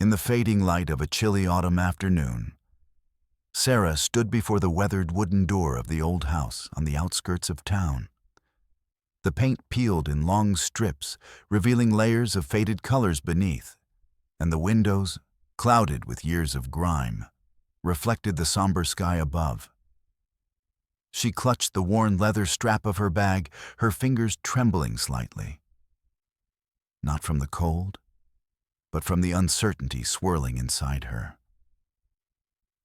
In the fading light of a chilly autumn afternoon, Sarah stood before the weathered wooden door of the old house on the outskirts of town. The paint peeled in long strips, revealing layers of faded colors beneath, and the windows, clouded with years of grime, reflected the somber sky above. She clutched the worn leather strap of her bag, her fingers trembling slightly. Not from the cold, but from the uncertainty swirling inside her.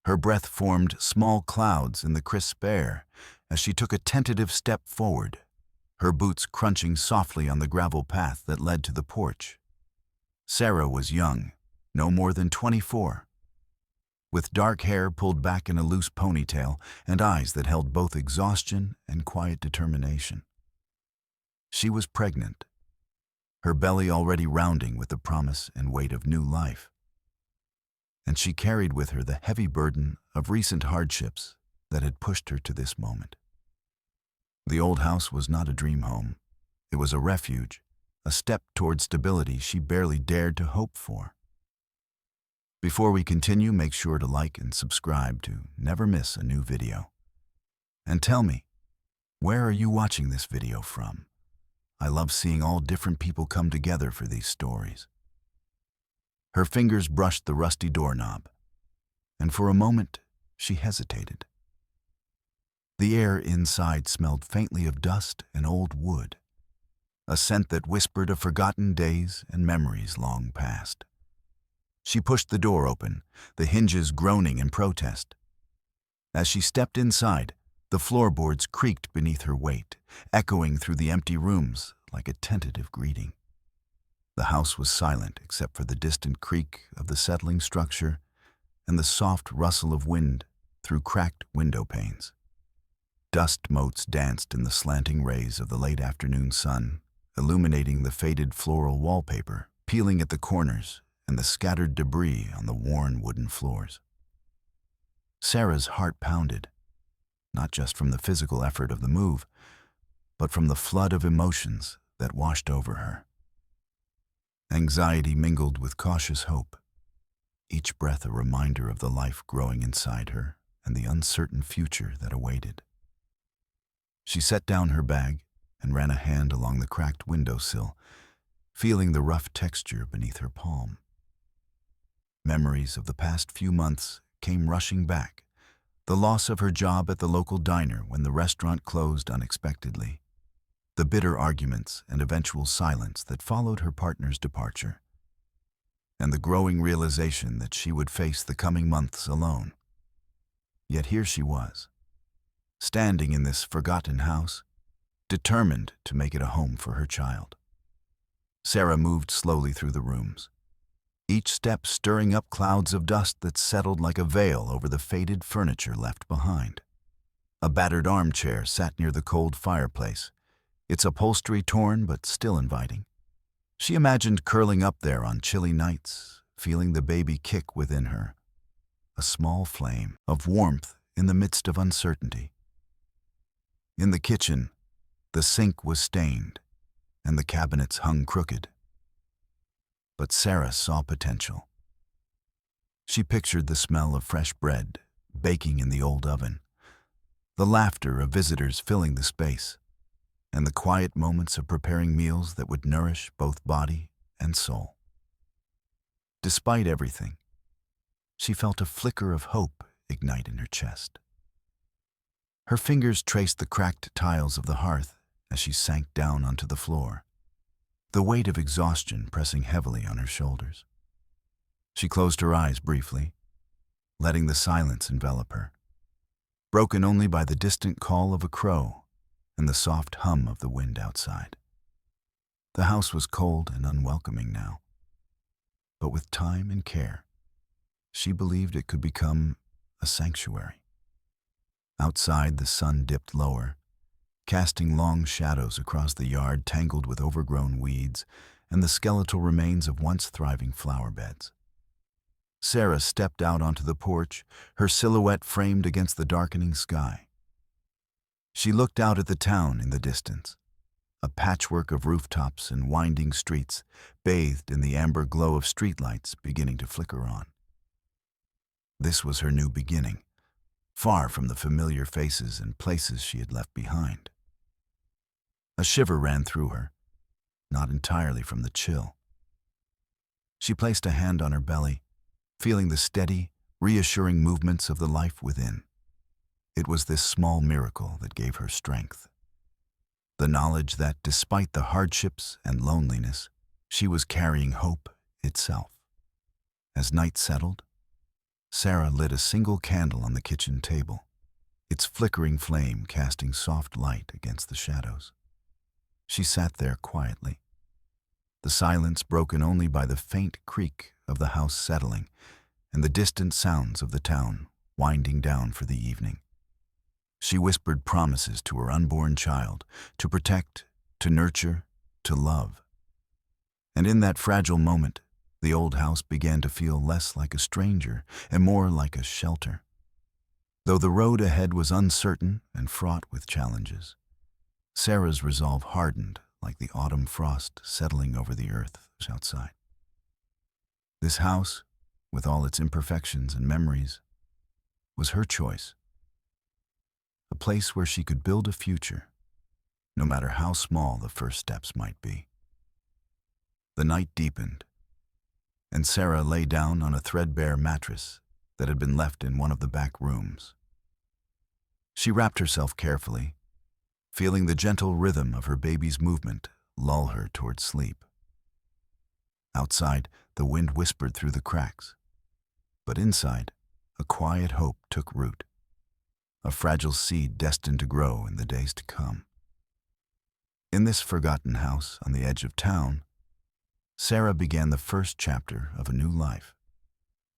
Her breath formed small clouds in the crisp air as she took a tentative step forward, her boots crunching softly on the gravel path that led to the porch. Sarah was young, no more than 24, with dark hair pulled back in a loose ponytail and eyes that held both exhaustion and quiet determination. She was pregnant, her belly already rounding with the promise and weight of new life. And she carried with her the heavy burden of recent hardships that had pushed her to this moment. The old house was not a dream home. It was a refuge, a step toward stability she barely dared to hope for. Before we continue, make sure to like and subscribe to never miss a new video. And tell me, where are you watching this video from? I love seeing all different people come together for these stories. Her fingers brushed the rusty doorknob, and for a moment she hesitated. The air inside smelled faintly of dust and old wood, a scent that whispered of forgotten days and memories long past. She pushed the door open, the hinges groaning in protest. As she stepped inside, the floorboards creaked beneath her weight, echoing through the empty rooms like a tentative greeting. The house was silent except for the distant creak of the settling structure and the soft rustle of wind through cracked window panes. Dust motes danced in the slanting rays of the late afternoon sun, illuminating the faded floral wallpaper, peeling at the corners and the scattered debris on the worn wooden floors. Sarah's heart pounded, not just from the physical effort of the move, but from the flood of emotions that washed over her. Anxiety mingled with cautious hope, each breath a reminder of the life growing inside her and the uncertain future that awaited. She set down her bag and ran a hand along the cracked windowsill, feeling the rough texture beneath her palm. Memories of the past few months came rushing back, the loss of her job at the local diner when the restaurant closed unexpectedly, the bitter arguments and eventual silence that followed her partner's departure, and the growing realization that she would face the coming months alone. Yet here she was, standing in this forgotten house, determined to make it a home for her child. Sarah moved slowly through the rooms, each step stirring up clouds of dust that settled like a veil over the faded furniture left behind. A battered armchair sat near the cold fireplace, its upholstery torn but still inviting. She imagined curling up there on chilly nights, feeling the baby kick within her, a small flame of warmth in the midst of uncertainty. In the kitchen, the sink was stained and the cabinets hung crooked. But Sarah saw potential. She pictured the smell of fresh bread baking in the old oven, the laughter of visitors filling the space, and the quiet moments of preparing meals that would nourish both body and soul. Despite everything, she felt a flicker of hope ignite in her chest. Her fingers traced the cracked tiles of the hearth as she sank down onto the floor, the weight of exhaustion pressing heavily on her shoulders. She closed her eyes briefly, letting the silence envelop her, broken only by the distant call of a crow and the soft hum of the wind outside. The house was cold and unwelcoming now, but with time and care, she believed it could become a sanctuary. Outside, the sun dipped lower, casting long shadows across the yard tangled with overgrown weeds and the skeletal remains of once thriving flower beds. Sarah stepped out onto the porch, her silhouette framed against the darkening sky. She looked out at the town in the distance, a patchwork of rooftops and winding streets, bathed in the amber glow of streetlights beginning to flicker on. This was her new beginning, far from the familiar faces and places she had left behind. A shiver ran through her, not entirely from the chill. She placed a hand on her belly, feeling the steady, reassuring movements of the life within. It was this small miracle that gave her strength. The knowledge that, despite the hardships and loneliness, she was carrying hope itself. As night settled, Sarah lit a single candle on the kitchen table, its flickering flame casting soft light against the shadows. She sat there quietly, the silence broken only by the faint creak of the house settling and the distant sounds of the town winding down for the evening. She whispered promises to her unborn child, to protect, to nurture, to love. And in that fragile moment, the old house began to feel less like a stranger and more like a shelter. Though the road ahead was uncertain and fraught with challenges, Sarah's resolve hardened like the autumn frost settling over the earth outside. This house, with all its imperfections and memories, was her choice. A place where she could build a future, no matter how small the first steps might be. The night deepened, and Sarah lay down on a threadbare mattress that had been left in one of the back rooms. She wrapped herself carefully, feeling the gentle rhythm of her baby's movement lull her toward sleep. Outside, the wind whispered through the cracks, but inside, a quiet hope took root, a fragile seed destined to grow in the days to come. In this forgotten house on the edge of town, Sarah began the first chapter of a new life,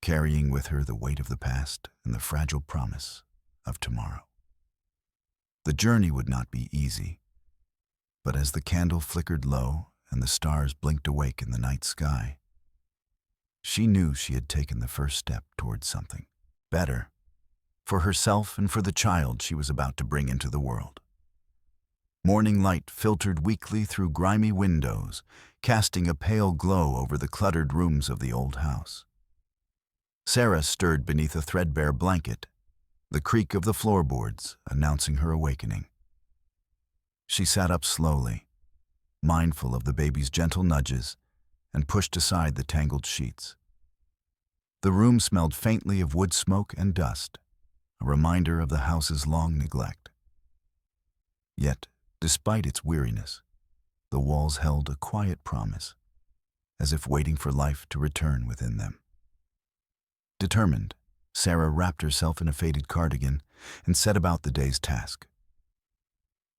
carrying with her the weight of the past and the fragile promise of tomorrow. The journey would not be easy, but as the candle flickered low and the stars blinked awake in the night sky, she knew she had taken the first step towards something better for herself and for the child she was about to bring into the world. Morning light filtered weakly through grimy windows, casting a pale glow over the cluttered rooms of the old house. Sarah stirred beneath a threadbare blanket, the creak of the floorboards announcing her awakening. She sat up slowly, mindful of the baby's gentle nudges, and pushed aside the tangled sheets. The room smelled faintly of wood smoke and dust, a reminder of the house's long neglect. Yet, despite its weariness, the walls held a quiet promise, as if waiting for life to return within them. Determined, Sarah wrapped herself in a faded cardigan and set about the day's task.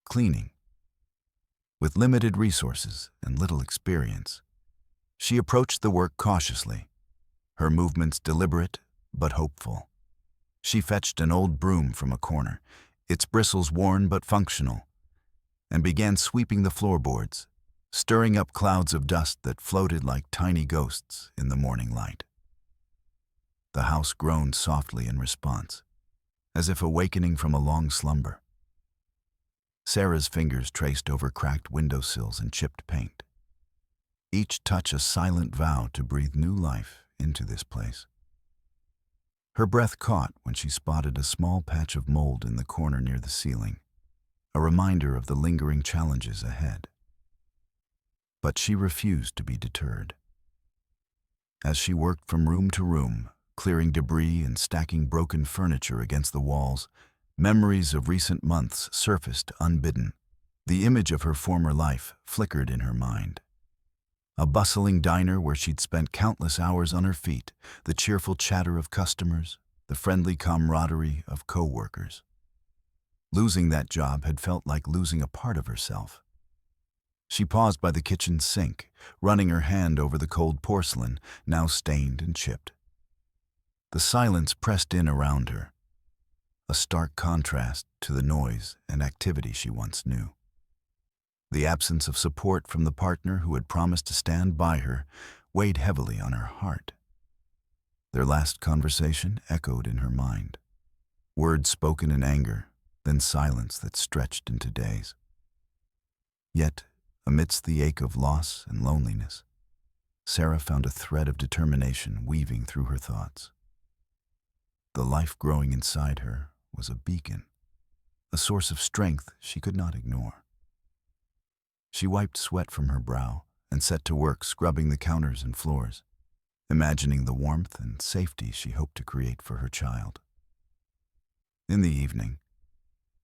Cleaning. With limited resources and little experience, she approached the work cautiously, her movements deliberate but hopeful. She fetched an old broom from a corner, its bristles worn but functional, and began sweeping the floorboards, stirring up clouds of dust that floated like tiny ghosts in the morning light. The house groaned softly in response, as if awakening from a long slumber. Sarah's fingers traced over cracked windowsills and chipped paint, each touch a silent vow to breathe new life into this place. Her breath caught when she spotted a small patch of mold in the corner near the ceiling, a reminder of the lingering challenges ahead. But she refused to be deterred. As she worked from room to room, clearing debris and stacking broken furniture against the walls, memories of recent months surfaced unbidden. The image of her former life flickered in her mind. A bustling diner where she'd spent countless hours on her feet, the cheerful chatter of customers, the friendly camaraderie of co-workers. Losing that job had felt like losing a part of herself. She paused by the kitchen sink, running her hand over the cold porcelain, now stained and chipped. The silence pressed in around her, a stark contrast to the noise and activity she once knew. The absence of support from the partner who had promised to stand by her weighed heavily on her heart. Their last conversation echoed in her mind, words spoken in anger, then silence that stretched into days. Yet, Amidst the ache of loss and loneliness, Sarah found a thread of determination weaving through her thoughts. The life growing inside her was a beacon, a source of strength she could not ignore. She wiped sweat from her brow and set to work scrubbing the counters and floors, imagining the warmth and safety she hoped to create for her child. In the evening,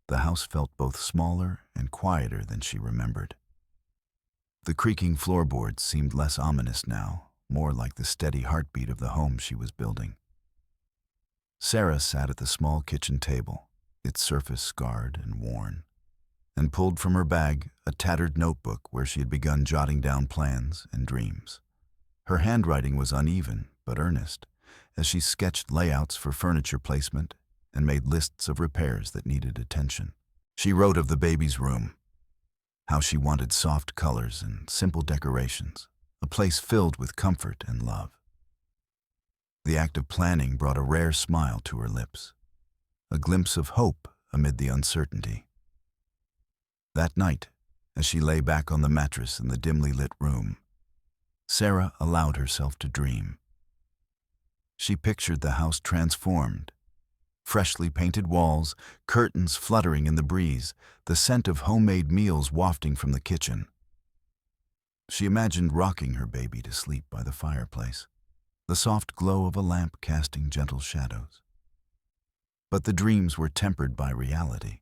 the house felt both smaller and quieter than she remembered. The creaking floorboards seemed less ominous now, more like the steady heartbeat of the home she was building. Sarah sat at the small kitchen table, its surface scarred and worn, and pulled from her bag a tattered notebook where she had begun jotting down plans and dreams. Her handwriting was uneven but earnest, as she sketched layouts for furniture placement and made lists of repairs that needed attention. She wrote of the baby's room, how she wanted soft colors and simple decorations, a place filled with comfort and love. The act of planning brought a rare smile to her lips, a glimpse of hope amid the uncertainty. That night, as she lay back on the mattress in the dimly lit room, Sarah allowed herself to dream. She pictured the house transformed, freshly painted walls, curtains fluttering in the breeze, the scent of homemade meals wafting from the kitchen. She imagined rocking her baby to sleep by the fireplace, the soft glow of a lamp casting gentle shadows. But the dreams were tempered by reality.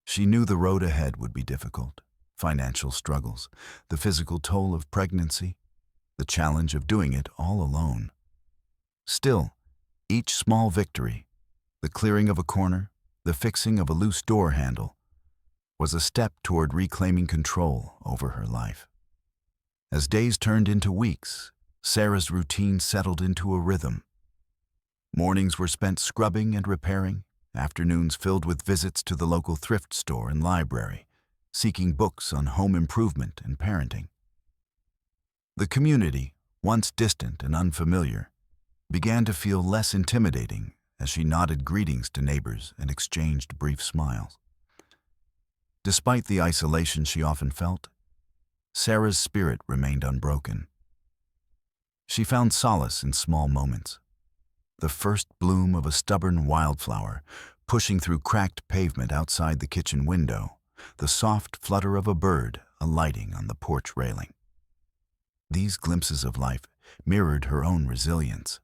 She knew the road ahead would be difficult: financial struggles, the physical toll of pregnancy, the challenge of doing it all alone. Still, each small victory, the clearing of a corner, the fixing of a loose door handle, was a step toward reclaiming control over her life. As days turned into weeks, Sarah's routine settled into a rhythm. Mornings were spent scrubbing and repairing, afternoons filled with visits to the local thrift store and library, seeking books on home improvement and parenting. The community, once distant and unfamiliar, began to feel less intimidating as she nodded greetings to neighbors and exchanged brief smiles. Despite the isolation she often felt, Sarah's spirit remained unbroken. She found solace in small moments: the first bloom of a stubborn wildflower pushing through cracked pavement outside the kitchen window, the soft flutter of a bird alighting on the porch railing. These glimpses of life mirrored her own resilience.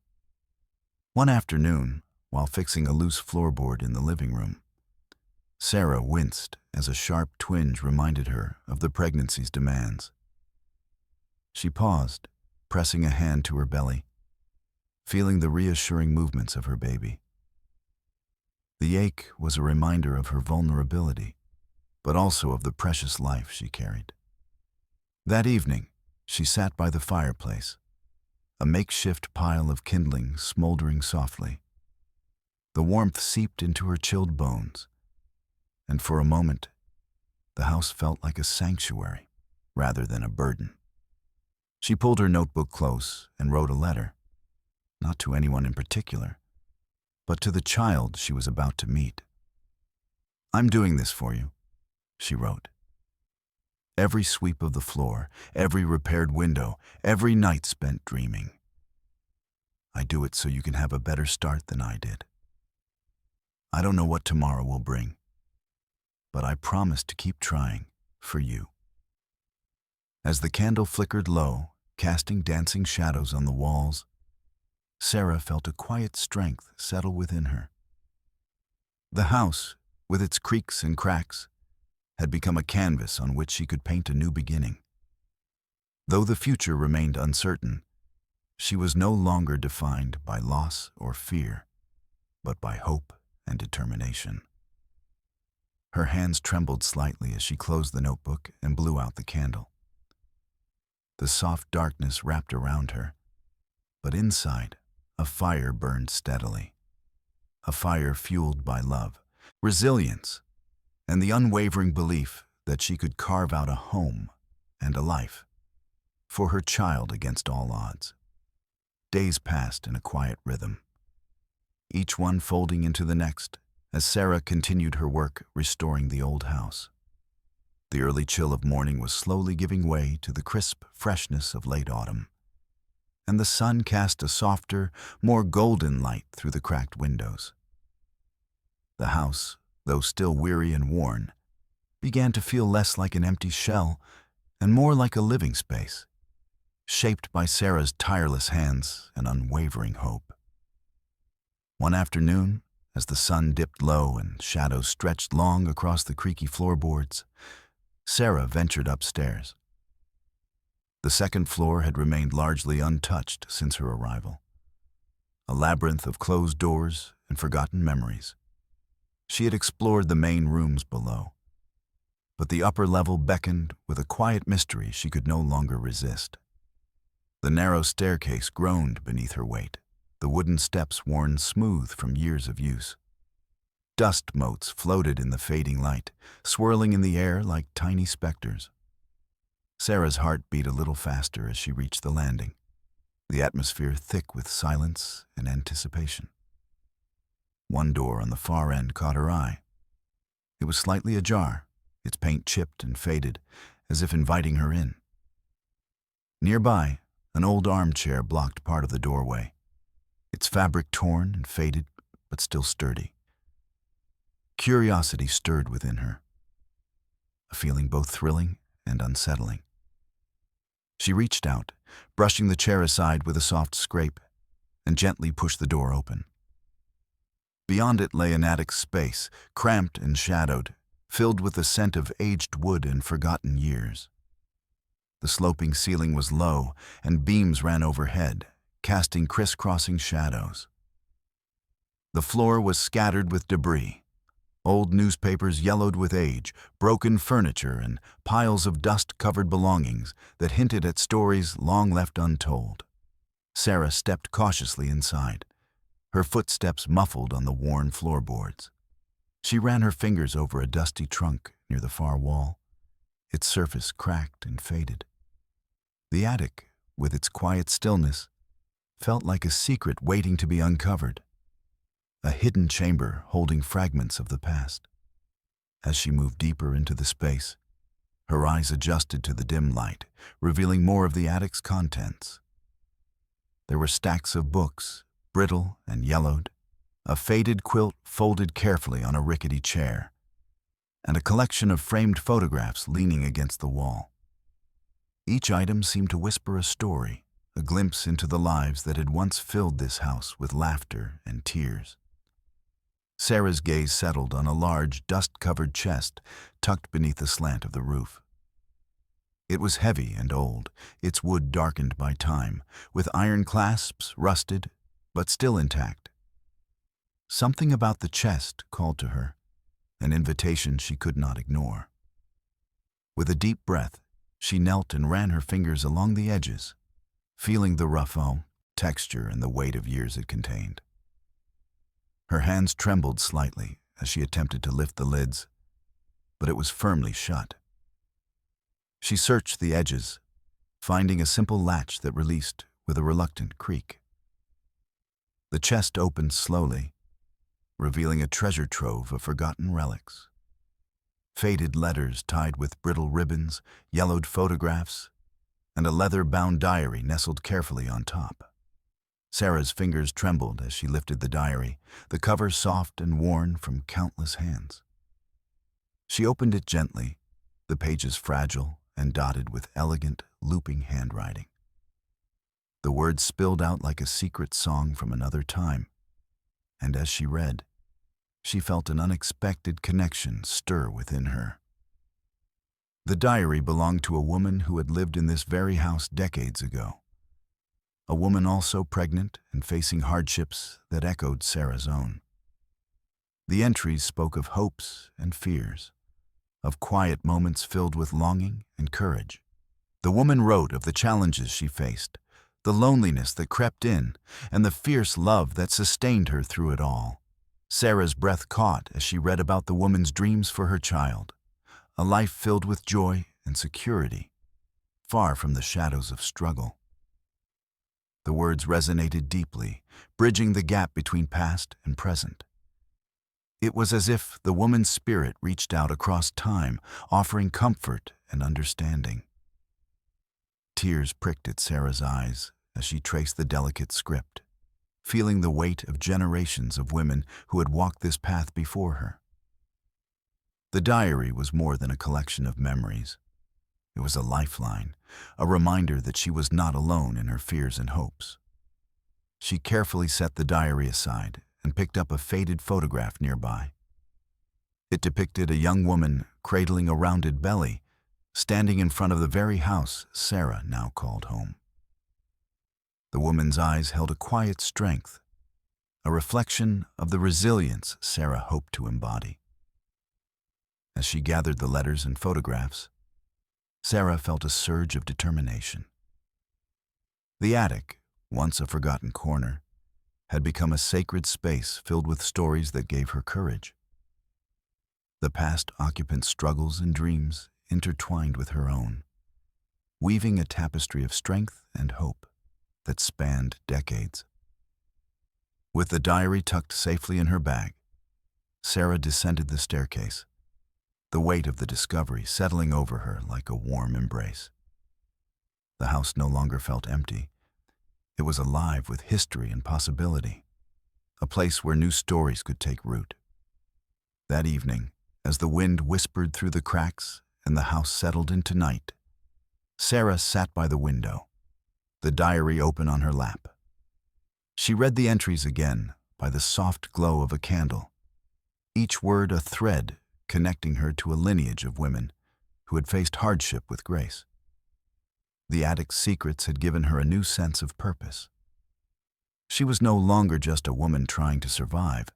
One afternoon, while fixing a loose floorboard in the living room, Sarah winced as a sharp twinge reminded her of the pregnancy's demands. She paused, pressing a hand to her belly, feeling the reassuring movements of her baby. The ache was a reminder of her vulnerability, but also of the precious life she carried. That evening, she sat by the fireplace, a makeshift pile of kindling smoldering softly. The warmth seeped into her chilled bones, and for a moment, the house felt like a sanctuary rather than a burden. She pulled her notebook close and wrote a letter, not to anyone in particular, but to the child she was about to meet. "I'm doing this for you," she wrote. "Every sweep of the floor, every repaired window, every night spent dreaming. I do it so you can have a better start than I did. I don't know what tomorrow will bring, but I promise to keep trying for you." As the candle flickered low, casting dancing shadows on the walls, Sarah felt a quiet strength settle within her. The house, with its creaks and cracks, had become a canvas on which she could paint a new beginning. Though the future remained uncertain, she was no longer defined by loss or fear, but by hope and determination. Her hands trembled slightly as she closed the notebook and blew out the candle. The soft darkness wrapped around her, but inside, a fire burned steadily. A fire fueled by love, resilience, and the unwavering belief that she could carve out a home and a life for her child against all odds. Days passed in a quiet rhythm, each one folding into the next as Sarah continued her work restoring the old house. The early chill of morning was slowly giving way to the crisp freshness of late autumn, and the sun cast a softer, more golden light through the cracked windows. The house, though still weary and worn, began to feel less like an empty shell and more like a living space, shaped by Sarah's tireless hands and unwavering hope. One afternoon, as the sun dipped low and shadows stretched long across the creaky floorboards, Sarah ventured upstairs. The second floor had remained largely untouched since her arrival, a labyrinth of closed doors and forgotten memories. She had explored the main rooms below, but the upper level beckoned with a quiet mystery she could no longer resist. The narrow staircase groaned beneath her weight, the wooden steps worn smooth from years of use. Dust motes floated in the fading light, swirling in the air like tiny specters. Sarah's heart beat a little faster as she reached the landing, the atmosphere thick with silence and anticipation. One door on the far end caught her eye. It was slightly ajar, its paint chipped and faded, as if inviting her in. Nearby, an old armchair blocked part of the doorway, its fabric torn and faded, but still sturdy. Curiosity stirred within her, a feeling both thrilling and unsettling. She reached out, brushing the chair aside with a soft scrape, and gently pushed the door open. Beyond it lay an attic space, cramped and shadowed, filled with the scent of aged wood and forgotten years. The sloping ceiling was low, and beams ran overhead, casting crisscrossing shadows. The floor was scattered with debris, old newspapers yellowed with age, broken furniture, and piles of dust-covered belongings that hinted at stories long left untold. Sarah stepped cautiously inside, her footsteps muffled on the worn floorboards. She ran her fingers over a dusty trunk near the far wall, its surface cracked and faded. The attic, with its quiet stillness, felt like a secret waiting to be uncovered, a hidden chamber holding fragments of the past. As she moved deeper into the space, her eyes adjusted to the dim light, revealing more of the attic's contents. There were stacks of books, brittle and yellowed, a faded quilt folded carefully on a rickety chair, and a collection of framed photographs leaning against the wall. Each item seemed to whisper a story, a glimpse into the lives that had once filled this house with laughter and tears. Sarah's gaze settled on a large, dust-covered chest tucked beneath the slant of the roof. It was heavy and old, its wood darkened by time, with iron clasps rusted, but still intact. Something about the chest called to her, an invitation she could not ignore. With a deep breath, she knelt and ran her fingers along the edges, feeling the rough texture and the weight of years it contained. Her hands trembled slightly as she attempted to lift the lids, but it was firmly shut. She searched the edges, finding a simple latch that released with a reluctant creak. The chest opened slowly, revealing a treasure trove of forgotten relics. Faded letters tied with brittle ribbons, yellowed photographs, and a leather-bound diary nestled carefully on top. Sarah's fingers trembled as she lifted the diary, the cover soft and worn from countless hands. She opened it gently, the pages fragile and dotted with elegant, looping handwriting. The words spilled out like a secret song from another time, and as she read, she felt an unexpected connection stir within her. The diary belonged to a woman who had lived in this very house decades ago. A woman also pregnant and facing hardships that echoed Sarah's own. The entries spoke of hopes and fears, of quiet moments filled with longing and courage. The woman wrote of the challenges she faced, the loneliness that crept in, and the fierce love that sustained her through it all. Sarah's breath caught as she read about the woman's dreams for her child, a life filled with joy and security, far from the shadows of struggle. The words resonated deeply, bridging the gap between past and present. It was as if the woman's spirit reached out across time, offering comfort and understanding. Tears pricked at Sarah's eyes as she traced the delicate script, feeling the weight of generations of women who had walked this path before her. The diary was more than a collection of memories. It was a lifeline, a reminder that she was not alone in her fears and hopes. She carefully set the diary aside and picked up a faded photograph nearby. It depicted a young woman cradling a rounded belly, standing in front of the very house Sarah now called home. The woman's eyes held a quiet strength, a reflection of the resilience Sarah hoped to embody. As she gathered the letters and photographs, Sarah felt a surge of determination. The attic, once a forgotten corner, had become a sacred space filled with stories that gave her courage. The past occupant's struggles and dreams intertwined with her own, weaving a tapestry of strength and hope that spanned decades. With the diary tucked safely in her bag, Sarah descended the staircase, the weight of the discovery settling over her like a warm embrace. The house no longer felt empty. It was alive with history and possibility, a place where new stories could take root. That evening, as the wind whispered through the cracks and the house settled into night, Sarah sat by the window, the diary open on her lap. She read the entries again by the soft glow of a candle, each word a thread connecting her to a lineage of women who had faced hardship with grace. The attic's secrets had given her a new sense of purpose. She was no longer just a woman trying to survive.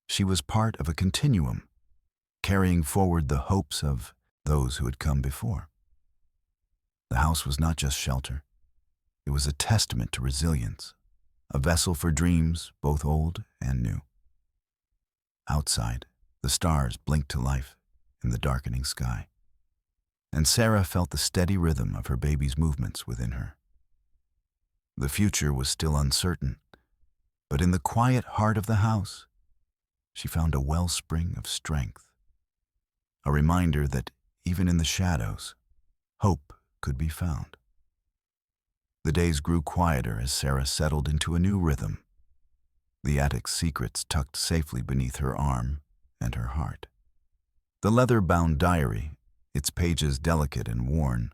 She was part of a continuum, carrying forward the hopes of those who had come before. The house was not just shelter. It was a testament to resilience, a vessel for dreams both old and new. Outside, the stars blinked to life in the darkening sky, and Sarah felt the steady rhythm of her baby's movements within her. The future was still uncertain, but in the quiet heart of the house, she found a wellspring of strength, a reminder that even in the shadows, hope could be found. The days grew quieter as Sarah settled into a new rhythm, the attic's secrets tucked safely beneath her arm and her heart. The leather-bound diary, its pages delicate and worn,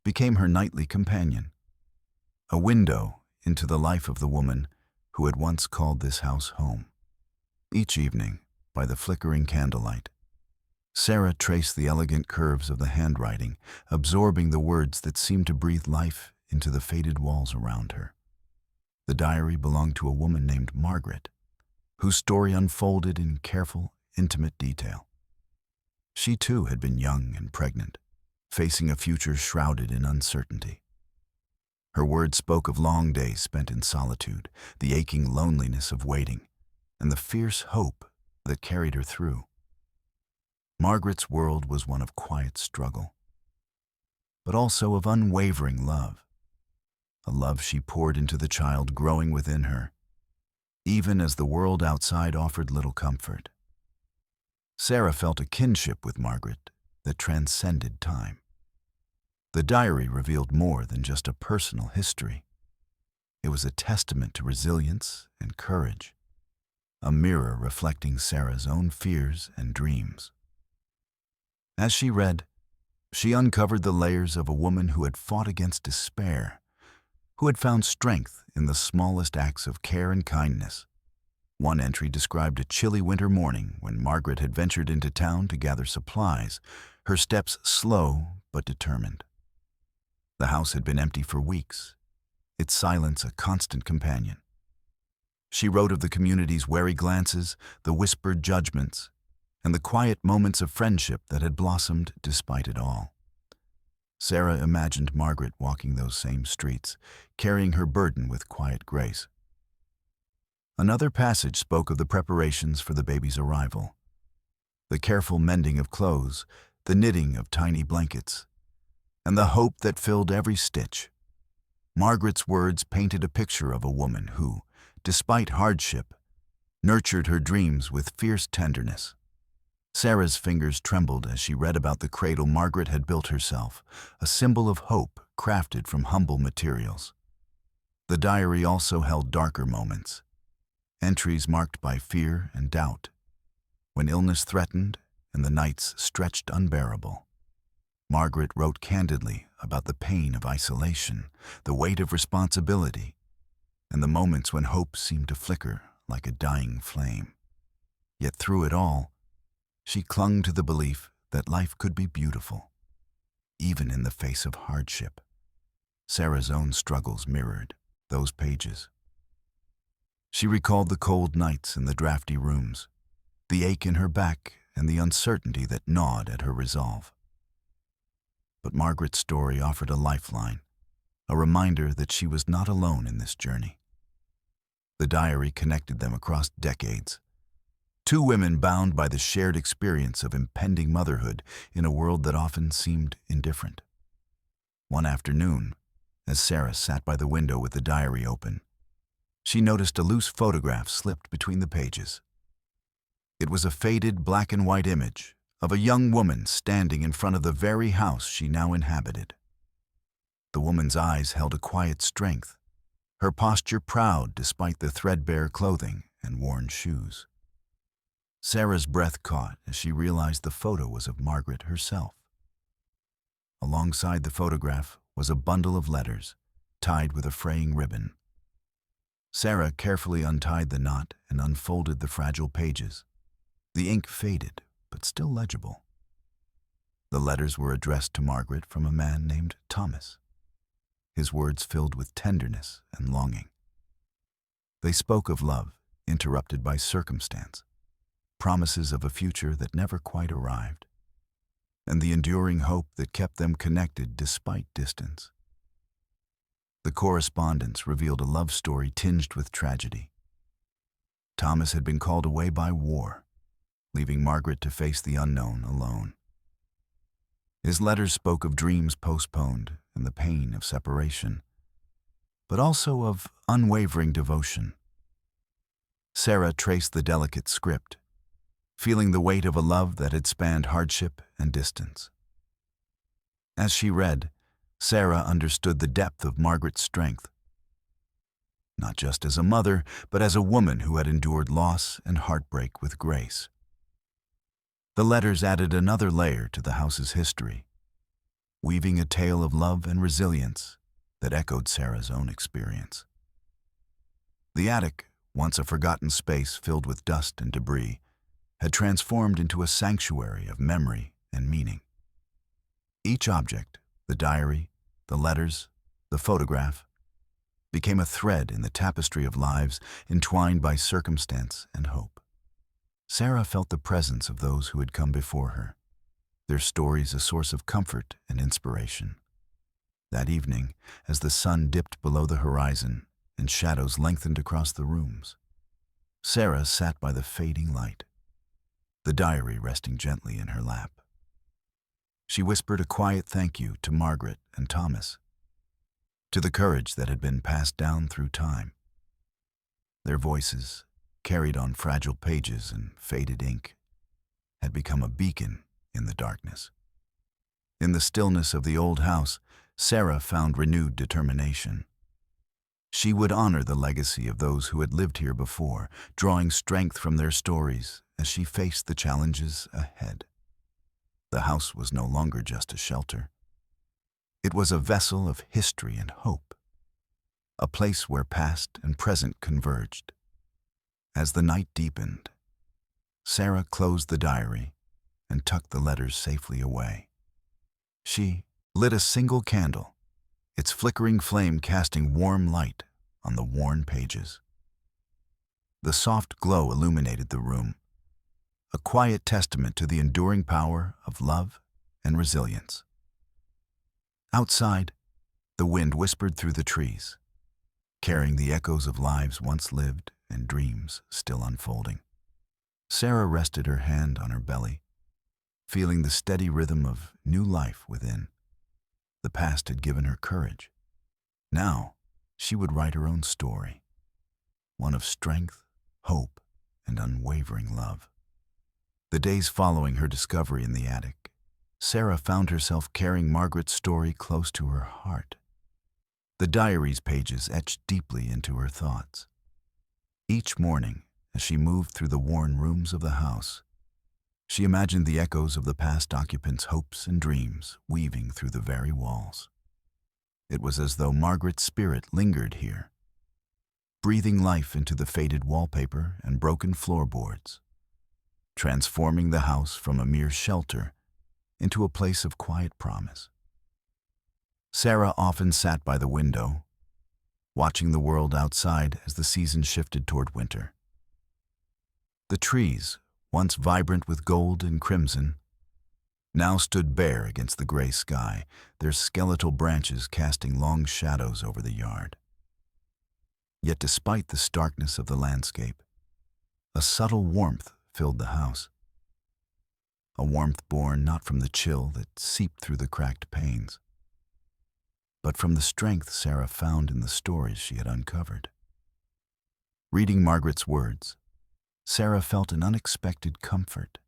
became her nightly companion, a window into the life of the woman who had once called this house home. Each evening, by the flickering candlelight, Sarah traced the elegant curves of the handwriting, absorbing the words that seemed to breathe life into the faded walls around her. The diary belonged to a woman named Margaret, whose story unfolded in careful, intimate detail. She too had been young and pregnant, facing a future shrouded in uncertainty. Her words spoke of long days spent in solitude, the aching loneliness of waiting, and the fierce hope that carried her through. Margaret's world was one of quiet struggle, but also of unwavering love, a love she poured into the child growing within her, even as the world outside offered little comfort. Sarah felt a kinship with Margaret that transcended time. The diary revealed more than just a personal history. It was a testament to resilience and courage, a mirror reflecting Sarah's own fears and dreams. As she read, she uncovered the layers of a woman who had fought against despair, who had found strength in the smallest acts of care and kindness. One entry described a chilly winter morning when Margaret had ventured into town to gather supplies, her steps slow but determined. The house had been empty for weeks, its silence a constant companion. She wrote of the community's wary glances, the whispered judgments, and the quiet moments of friendship that had blossomed despite it all. Sarah imagined Margaret walking those same streets, carrying her burden with quiet grace. Another passage spoke of the preparations for the baby's arrival, the careful mending of clothes, the knitting of tiny blankets, and the hope that filled every stitch. Margaret's words painted a picture of a woman who, despite hardship, nurtured her dreams with fierce tenderness. Sarah's fingers trembled as she read about the cradle Margaret had built herself, a symbol of hope crafted from humble materials. The diary also held darker moments, entries marked by fear and doubt, when illness threatened and the nights stretched unbearable. Margaret wrote candidly about the pain of isolation, the weight of responsibility, and the moments when hope seemed to flicker like a dying flame. Yet through it all, she clung to the belief that life could be beautiful, even in the face of hardship. Sarah's own struggles mirrored those pages. She recalled the cold nights in the drafty rooms, the ache in her back, and the uncertainty that gnawed at her resolve. But Margaret's story offered a lifeline, a reminder that she was not alone in this journey. The diary connected them across decades. Two women bound by the shared experience of impending motherhood in a world that often seemed indifferent. One afternoon, as Sarah sat by the window with the diary open, she noticed a loose photograph slipped between the pages. It was a faded black and white image of a young woman standing in front of the very house she now inhabited. The woman's eyes held a quiet strength, her posture proud despite the threadbare clothing and worn shoes. Sarah's breath caught as she realized the photo was of Margaret herself. Alongside the photograph was a bundle of letters, tied with a fraying ribbon. Sarah carefully untied the knot and unfolded the fragile pages. The ink faded, but still legible. The letters were addressed to Margaret from a man named Thomas, his words filled with tenderness and longing. They spoke of love, interrupted by circumstance, promises of a future that never quite arrived, and the enduring hope that kept them connected despite distance. The correspondence revealed a love story tinged with tragedy. Thomas had been called away by war, leaving Margaret to face the unknown alone. His letters spoke of dreams postponed and the pain of separation, but also of unwavering devotion. Sarah traced the delicate script, feeling the weight of a love that had spanned hardship and distance. As she read, Sarah understood the depth of Margaret's strength, not just as a mother, but as a woman who had endured loss and heartbreak with grace. The letters added another layer to the house's history, weaving a tale of love and resilience that echoed Sarah's own experience. The attic, once a forgotten space filled with dust and debris, had transformed into a sanctuary of memory and meaning. Each object, the diary, the letters, the photograph, became a thread in the tapestry of lives entwined by circumstance and hope. Sarah felt the presence of those who had come before her, their stories a source of comfort and inspiration. That evening, as the sun dipped below the horizon and shadows lengthened across the rooms, Sarah sat by the fading light, the diary resting gently in her lap. She whispered a quiet thank you to Margaret and Thomas, to the courage that had been passed down through time. Their voices, carried on fragile pages and faded ink, had become a beacon in the darkness. In the stillness of the old house, Sarah found renewed determination. She would honor the legacy of those who had lived here before, drawing strength from their stories as she faced the challenges ahead. The house was no longer just a shelter. It was a vessel of history and hope, a place where past and present converged. As the night deepened, Sarah closed the diary and tucked the letters safely away. She lit a single candle, its flickering flame casting warm light on the worn pages. The soft glow illuminated the room, a quiet testament to the enduring power of love and resilience. Outside, the wind whispered through the trees, carrying the echoes of lives once lived and dreams still unfolding. Sarah rested her hand on her belly, feeling the steady rhythm of new life within. The past had given her courage. Now, she would write her own story, one of strength, hope, and unwavering love. The days following her discovery in the attic, Sarah found herself carrying Margaret's story close to her heart. The diary's pages etched deeply into her thoughts. Each morning, as she moved through the worn rooms of the house, she imagined the echoes of the past occupants' hopes and dreams weaving through the very walls. It was as though Margaret's spirit lingered here, breathing life into the faded wallpaper and broken floorboards, transforming the house from a mere shelter into a place of quiet promise. Sarah often sat by the window, watching the world outside as the season shifted toward winter. The trees, once vibrant with gold and crimson, now stood bare against the gray sky, their skeletal branches casting long shadows over the yard. Yet despite the starkness of the landscape, a subtle warmth filled the house. A warmth born not from the chill that seeped through the cracked panes, but from the strength Sarah found in the stories she had uncovered. Reading Margaret's words, Sarah felt an unexpected comfort,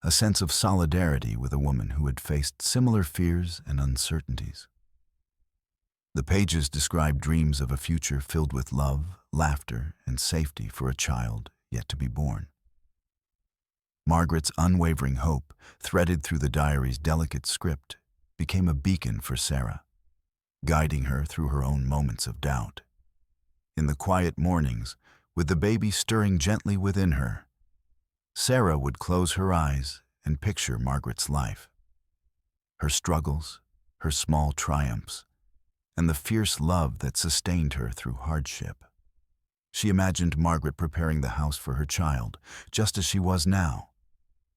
a sense of solidarity with a woman who had faced similar fears and uncertainties. The pages described dreams of a future filled with love, laughter, and safety for a child yet to be born. Margaret's unwavering hope, threaded through the diary's delicate script, became a beacon for Sarah, guiding her through her own moments of doubt. In the quiet mornings, with the baby stirring gently within her, Sarah would close her eyes and picture Margaret's life, her struggles, her small triumphs, and the fierce love that sustained her through hardship. She imagined Margaret preparing the house for her child, just as she was now,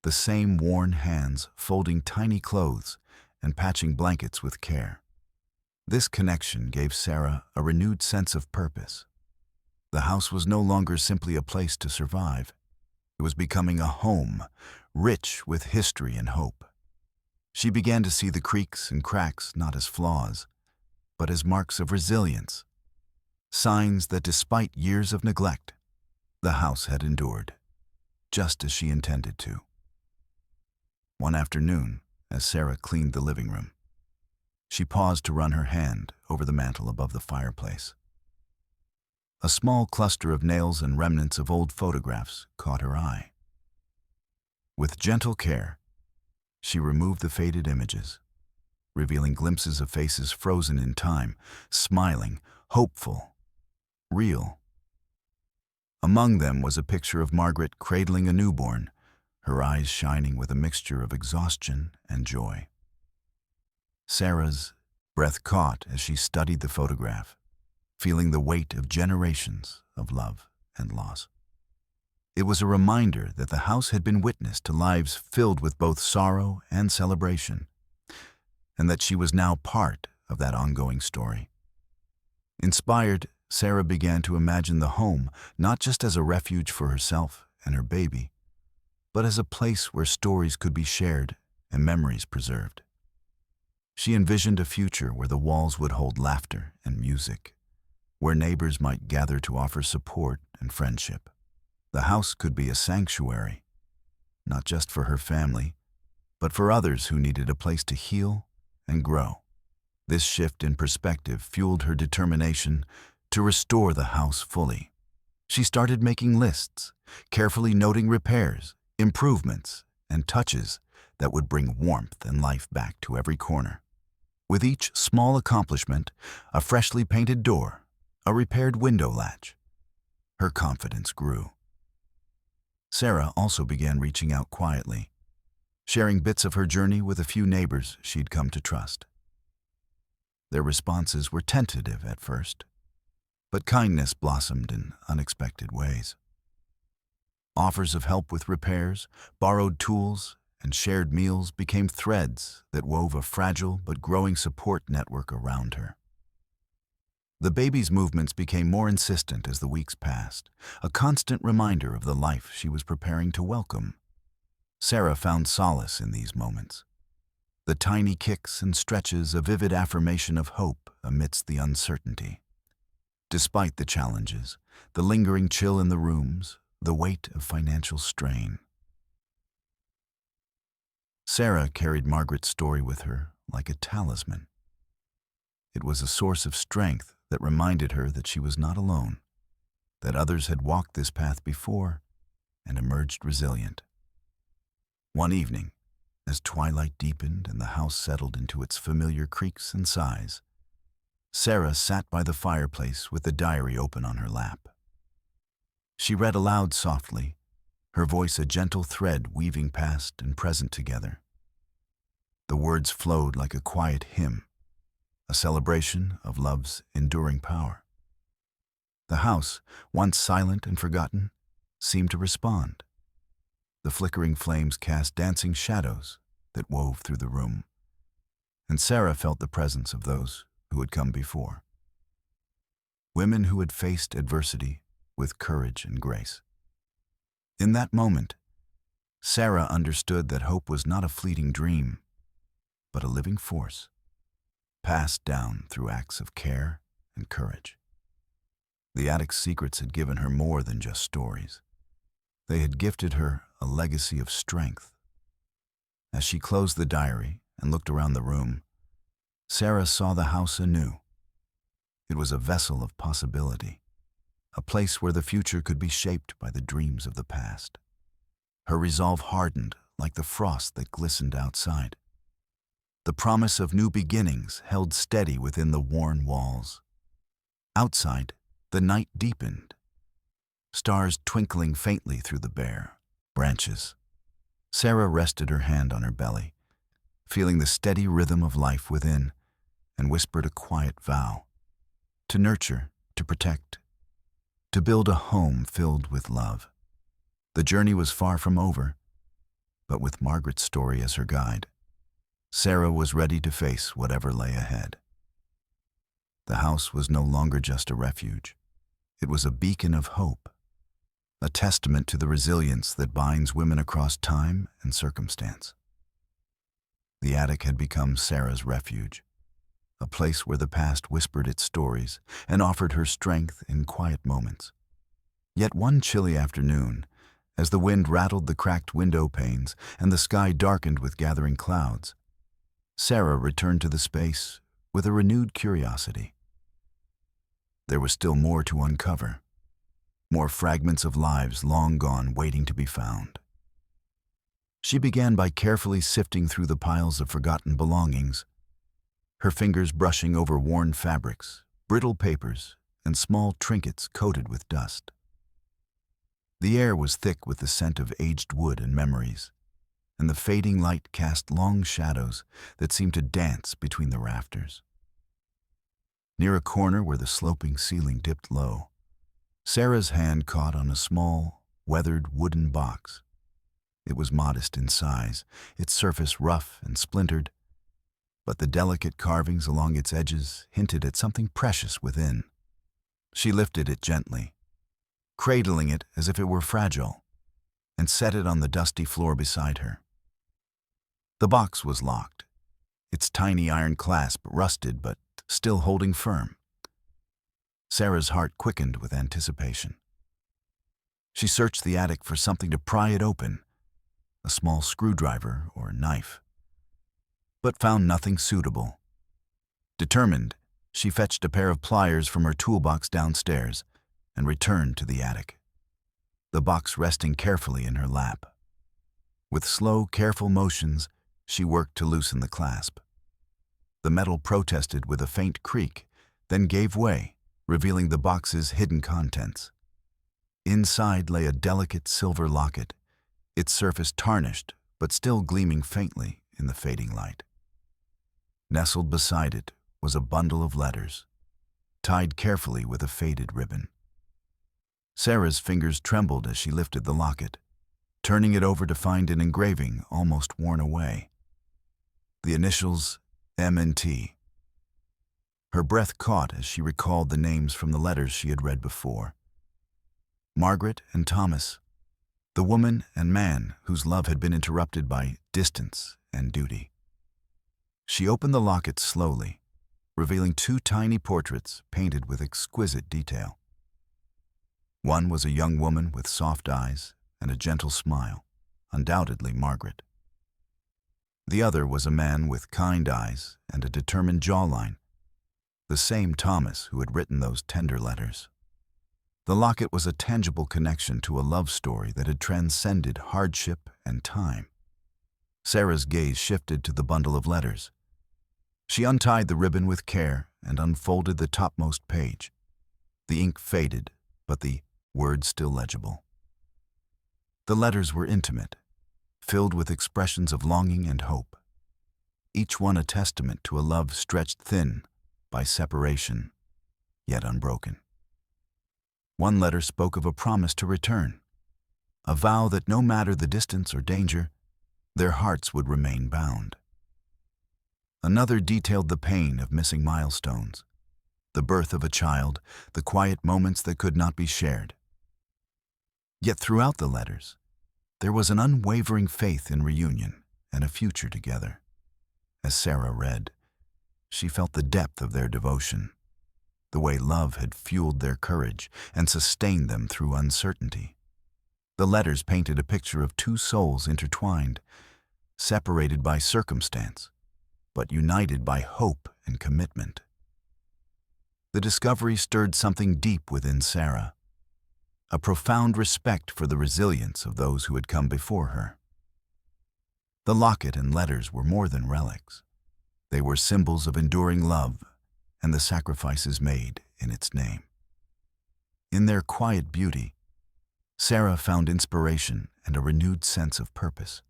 the same worn hands folding tiny clothes and patching blankets with care. This connection gave Sarah a renewed sense of purpose. The house was no longer simply a place to survive. It was becoming a home, rich with history and hope. She began to see the creaks and cracks not as flaws, but as marks of resilience, signs that despite years of neglect, the house had endured, just as she intended to. One afternoon, as Sarah cleaned the living room, she paused to run her hand over the mantel above the fireplace. A small cluster of nails and remnants of old photographs caught her eye. With gentle care, she removed the faded images, revealing glimpses of faces frozen in time, smiling, hopeful, real. Among them was a picture of Margaret cradling a newborn, her eyes shining with a mixture of exhaustion and joy. Sarah's breath caught as she studied the photograph, feeling the weight of generations of love and loss. It was a reminder that the house had been witness to lives filled with both sorrow and celebration, and that she was now part of that ongoing story. Inspired, Sarah began to imagine the home not just as a refuge for herself and her baby, but as a place where stories could be shared and memories preserved. She envisioned a future where the walls would hold laughter and music, where neighbors might gather to offer support and friendship. The house could be a sanctuary, not just for her family, but for others who needed a place to heal and grow. This shift in perspective fueled her determination to restore the house fully. She started making lists, carefully noting repairs, improvements, and touches that would bring warmth and life back to every corner. With each small accomplishment, a freshly painted door, a repaired window latch, her confidence grew. Sarah also began reaching out quietly, sharing bits of her journey with a few neighbors she'd come to trust. Their responses were tentative at first, but kindness blossomed in unexpected ways. Offers of help with repairs, borrowed tools, and shared meals became threads that wove a fragile but growing support network around her. The baby's movements became more insistent as the weeks passed, a constant reminder of the life she was preparing to welcome. Sarah found solace in these moments. The tiny kicks and stretches a vivid affirmation of hope amidst the uncertainty. Despite the challenges, the lingering chill in the rooms, the weight of financial strain. Sarah carried Margaret's story with her like a talisman. It was a source of strength that reminded her that she was not alone, that others had walked this path before and emerged resilient. One evening, as twilight deepened and the house settled into its familiar creaks and sighs, Sarah sat by the fireplace with the diary open on her lap. She read aloud softly, her voice a gentle thread weaving past and present together. The words flowed like a quiet hymn, a celebration of love's enduring power. The house, once silent and forgotten, seemed to respond. The flickering flames cast dancing shadows that wove through the room, and Sarah felt the presence of those who had come before. Women who had faced adversity with courage and grace. In that moment, Sarah understood that hope was not a fleeting dream, but a living force, passed down through acts of care and courage. The attic's secrets had given her more than just stories. They had gifted her a legacy of strength. As she closed the diary and looked around the room, Sarah saw the house anew. It was a vessel of possibility, a place where the future could be shaped by the dreams of the past. Her resolve hardened like the frost that glistened outside. The promise of new beginnings held steady within the worn walls. Outside, the night deepened, stars twinkling faintly through the bare branches. Sarah rested her hand on her belly, feeling the steady rhythm of life within, and whispered a quiet vow: to nurture, to protect, to build a home filled with love. The journey was far from over, but with Margaret's story as her guide, Sarah was ready to face whatever lay ahead. The house was no longer just a refuge. It was a beacon of hope, a testament to the resilience that binds women across time and circumstance. The attic had become Sarah's refuge, a place where the past whispered its stories and offered her strength in quiet moments. Yet one chilly afternoon, as the wind rattled the cracked window panes and the sky darkened with gathering clouds, Sarah returned to the space with a renewed curiosity. There was still more to uncover, more fragments of lives long gone waiting to be found. She began by carefully sifting through the piles of forgotten belongings, her fingers brushing over worn fabrics, brittle papers, and small trinkets coated with dust. The air was thick with the scent of aged wood and memories, and the fading light cast long shadows that seemed to dance between the rafters. Near a corner where the sloping ceiling dipped low, Sarah's hand caught on a small, weathered wooden box. It was modest in size, its surface rough and splintered, but the delicate carvings along its edges hinted at something precious within. She lifted it gently, cradling it as if it were fragile, and set it on the dusty floor beside her. The box was locked, its tiny iron clasp rusted but still holding firm. Sarah's heart quickened with anticipation. She searched the attic for something to pry it open, a small screwdriver or knife, but found nothing suitable. Determined, she fetched a pair of pliers from her toolbox downstairs and returned to the attic, the box resting carefully in her lap. With slow, careful motions, she worked to loosen the clasp. The metal protested with a faint creak, then gave way, revealing the box's hidden contents. Inside lay a delicate silver locket, its surface tarnished but still gleaming faintly in the fading light. Nestled beside it was a bundle of letters, tied carefully with a faded ribbon. Sarah's fingers trembled as she lifted the locket, turning it over to find an engraving almost worn away. The initials M&T. Her breath caught as she recalled the names from the letters she had read before. Margaret and Thomas, the woman and man whose love had been interrupted by distance and duty. She opened the locket slowly, revealing two tiny portraits painted with exquisite detail. One was a young woman with soft eyes and a gentle smile, undoubtedly Margaret. The other was a man with kind eyes and a determined jawline, the same Thomas who had written those tender letters. The locket was a tangible connection to a love story that had transcended hardship and time. Sarah's gaze shifted to the bundle of letters. She untied the ribbon with care and unfolded the topmost page. The ink faded, but the words still legible. The letters were intimate, filled with expressions of longing and hope, each one a testament to a love stretched thin by separation, yet unbroken. One letter spoke of a promise to return, a vow that no matter the distance or danger, their hearts would remain bound. Another detailed the pain of missing milestones, the birth of a child, the quiet moments that could not be shared. Yet throughout the letters, there was an unwavering faith in reunion and a future together. As Sarah read, she felt the depth of their devotion, the way love had fueled their courage and sustained them through uncertainty. The letters painted a picture of two souls intertwined, separated by circumstance, but united by hope and commitment. The discovery stirred something deep within Sarah, a profound respect for the resilience of those who had come before her. The locket and letters were more than relics. They were symbols of enduring love and the sacrifices made in its name. In their quiet beauty, Sarah found inspiration and a renewed sense of purpose.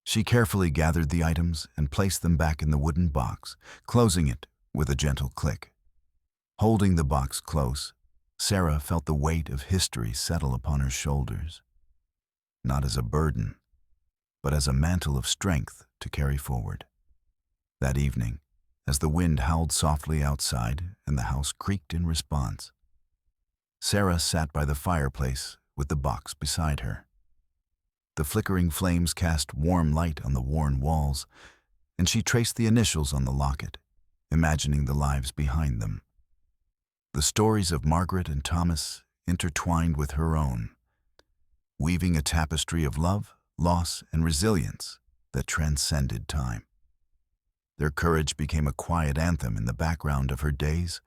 She carefully gathered the items and placed them back in the wooden box, closing it with a gentle click. Holding the box close, Sarah felt the weight of history settle upon her shoulders, not as a burden, but as a mantle of strength to carry forward. That evening, as the wind howled softly outside and the house creaked in response, Sarah sat by the fireplace with the box beside her. The flickering flames cast warm light on the worn walls, and she traced the initials on the locket, imagining the lives behind them. The stories of Margaret and Thomas intertwined with her own, weaving a tapestry of love, loss, and resilience that transcended time. Their courage became a quiet anthem in the background of her days,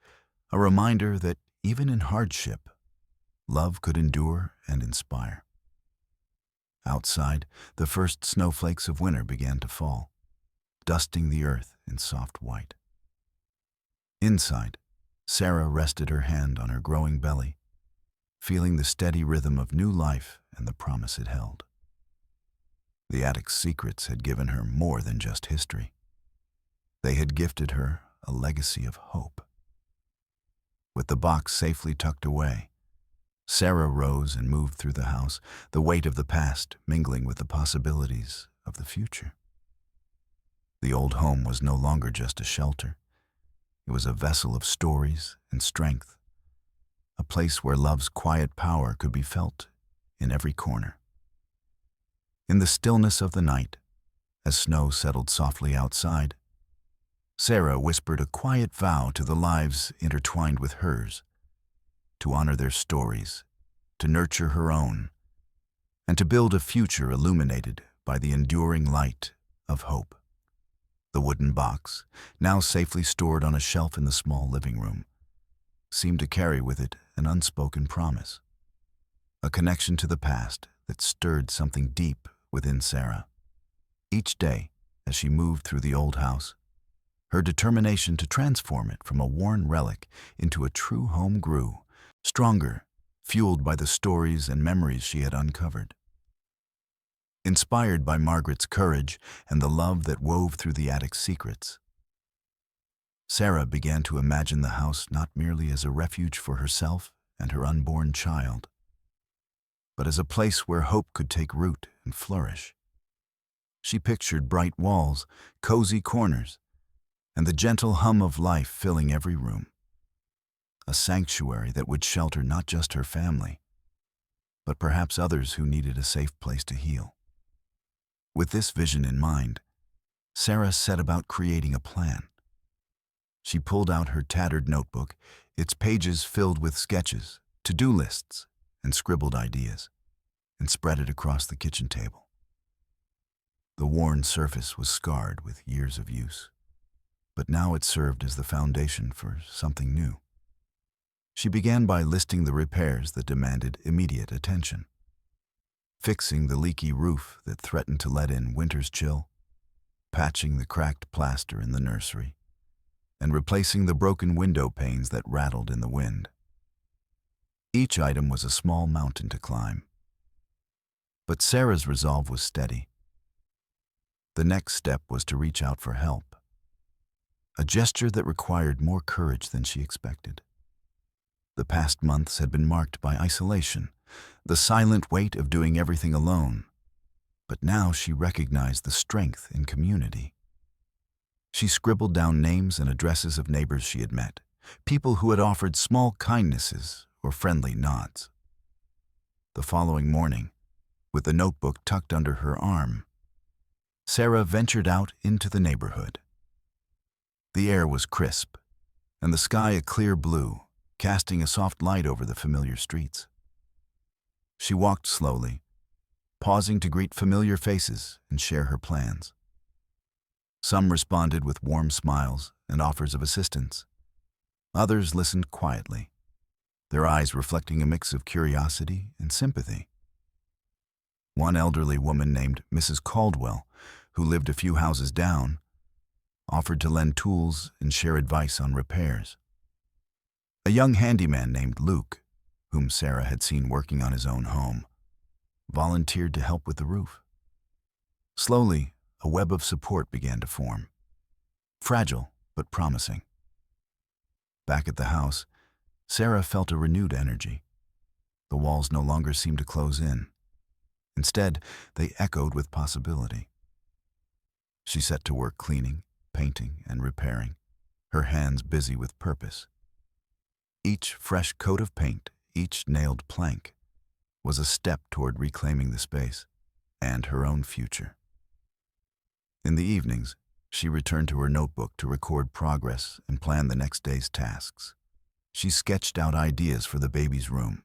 a reminder that even in hardship, love could endure and inspire. Outside, the first snowflakes of winter began to fall, dusting the earth in soft white. Inside, Sarah rested her hand on her growing belly, feeling the steady rhythm of new life and the promise it held. The attic's secrets had given her more than just history. They had gifted her a legacy of hope. With the box safely tucked away, Sarah rose and moved through the house, the weight of the past mingling with the possibilities of the future. The old home was no longer just a shelter. It was a vessel of stories and strength, a place where love's quiet power could be felt in every corner. In the stillness of the night, as snow settled softly outside, Sarah whispered a quiet vow to the lives intertwined with hers, to honor their stories, to nurture her own, and to build a future illuminated by the enduring light of hope. The wooden box, now safely stored on a shelf in the small living room, seemed to carry with it an unspoken promise, a connection to the past that stirred something deep within Sarah. Each day, as she moved through the old house, her determination to transform it from a worn relic into a true home grew, stronger, fueled by the stories and memories she had uncovered. Inspired by Margaret's courage and the love that wove through the attic's secrets, Sarah began to imagine the house not merely as a refuge for herself and her unborn child, but as a place where hope could take root and flourish. She pictured bright walls, cozy corners, and the gentle hum of life filling every room, a sanctuary that would shelter not just her family, but perhaps others who needed a safe place to heal. With this vision in mind, Sarah set about creating a plan. She pulled out her tattered notebook, its pages filled with sketches to-do lists, and scribbled ideas, and spread it across the kitchen table. The worn surface was scarred with years of use, but now it served as the foundation for something new. She began by listing the repairs that demanded immediate attention. Fixing the leaky roof that threatened to let in winter's chill, patching the cracked plaster in the nursery, and replacing the broken window panes that rattled in the wind. Each item was a small mountain to climb. But Sarah's resolve was steady. The next step was to reach out for help, a gesture that required more courage than she expected. The past months had been marked by isolation, the silent weight of doing everything alone, but now she recognized the strength in community. She scribbled down names and addresses of neighbors she had met, people who had offered small kindnesses or friendly nods. The following morning, with the notebook tucked under her arm, Sarah ventured out into the neighborhood. The air was crisp, and the sky a clear blue, casting a soft light over the familiar streets. She walked slowly, pausing to greet familiar faces and share her plans. Some responded with warm smiles and offers of assistance. Others listened quietly, their eyes reflecting a mix of curiosity and sympathy. One elderly woman named Mrs. Caldwell, who lived a few houses down, offered to lend tools and share advice on repairs. A young handyman named Luke, whom Sarah had seen working on his own home, volunteered to help with the roof. Slowly, a web of support began to form, fragile but promising. Back at the house, Sarah felt a renewed energy. The walls no longer seemed to close in. Instead, they echoed with possibility. She set to work cleaning, painting, and repairing, her hands busy with purpose. Each fresh coat of paint, each nailed plank, was a step toward reclaiming the space and her own future. In the evenings, she returned to her notebook to record progress and plan the next day's tasks. She sketched out ideas for the baby's room,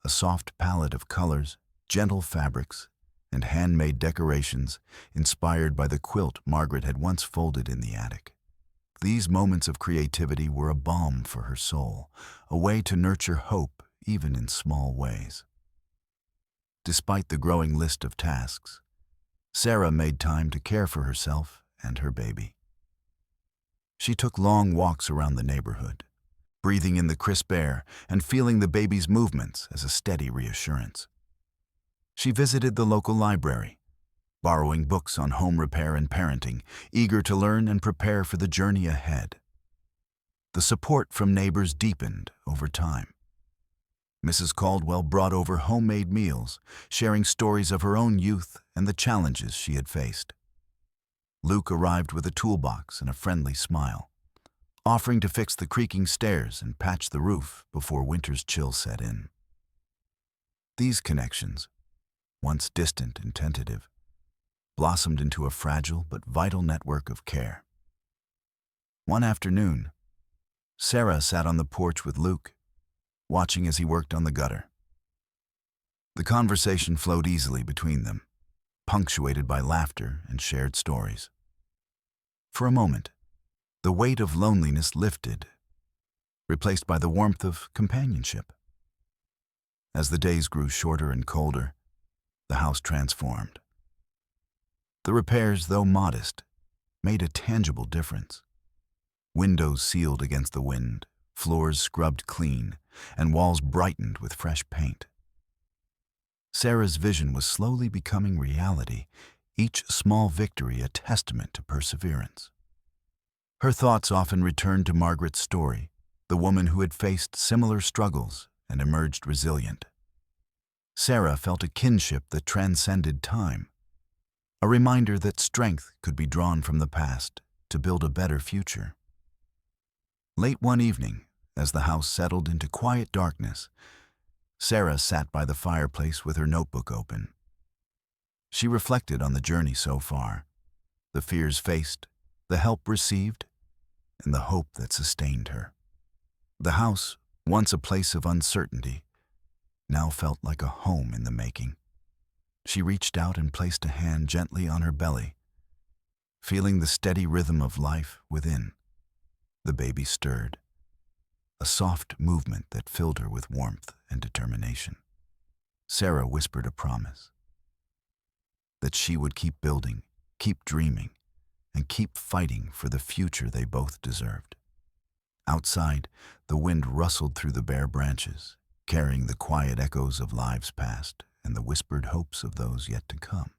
a soft palette of colors, gentle fabrics, and handmade decorations inspired by the quilt Margaret had once folded in the attic. These moments of creativity were a balm for her soul, a way to nurture hope even in small ways. Despite the growing list of tasks, Sarah made time to care for herself and her baby. She took long walks around the neighborhood, breathing in the crisp air and feeling the baby's movements as a steady reassurance. She visited the local library, borrowing books on home repair and parenting, eager to learn and prepare for the journey ahead. The support from neighbors deepened over time. Mrs. Caldwell brought over homemade meals, sharing stories of her own youth and the challenges she had faced. Luke arrived with a toolbox and a friendly smile, offering to fix the creaking stairs and patch the roof before winter's chill set in. These connections, once distant and tentative, blossomed into a fragile but vital network of care. One afternoon, Sarah sat on the porch with Luke, watching as he worked on the gutter. The conversation flowed easily between them, punctuated by laughter and shared stories. For a moment, the weight of loneliness lifted, replaced by the warmth of companionship. As the days grew shorter and colder, the house transformed. The repairs, though modest, made a tangible difference. Windows sealed against the wind, floors scrubbed clean, and walls brightened with fresh paint. Sarah's vision was slowly becoming reality, each small victory a testament to perseverance. Her thoughts often returned to Margaret's story, the woman who had faced similar struggles and emerged resilient. Sarah felt a kinship that transcended time, a reminder that strength could be drawn from the past to build a better future. Late one evening, as the house settled into quiet darkness, Sarah sat by the fireplace with her notebook open. She reflected on the journey so far, the fears faced, the help received, and the hope that sustained her. The house, once a place of uncertainty, now felt like a home in the making. She reached out and placed a hand gently on her belly, feeling the steady rhythm of life within. The baby stirred, a soft movement that filled her with warmth and determination. Sarah whispered a promise that she would keep building, keep dreaming, and keep fighting for the future they both deserved. Outside, the wind rustled through the bare branches, carrying the quiet echoes of lives past and the whispered hopes of those yet to come.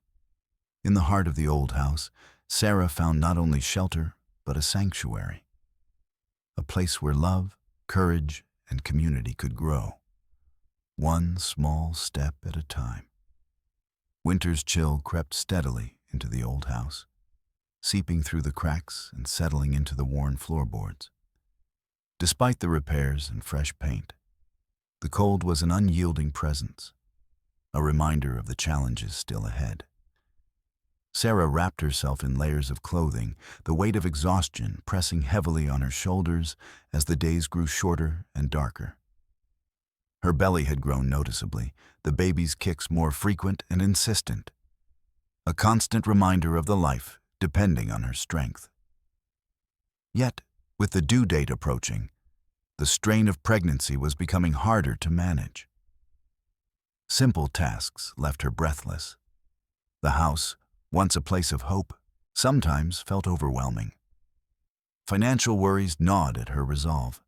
In the heart of the old house, Sarah found not only shelter, but a sanctuary, a place where love, courage, and community could grow, one small step at a time. Winter's chill crept steadily into the old house, seeping through the cracks and settling into the worn floorboards. Despite the repairs and fresh paint, the cold was an unyielding presence, a reminder of the challenges still ahead. Sarah wrapped herself in layers of clothing, the weight of exhaustion pressing heavily on her shoulders as the days grew shorter and darker. Her belly had grown noticeably, the baby's kicks more frequent and insistent, a constant reminder of the life depending on her strength. Yet, with the due date approaching, the strain of pregnancy was becoming harder to manage. Simple tasks left her breathless. The house, once a place of hope, sometimes felt overwhelming. Financial worries gnawed at her resolve.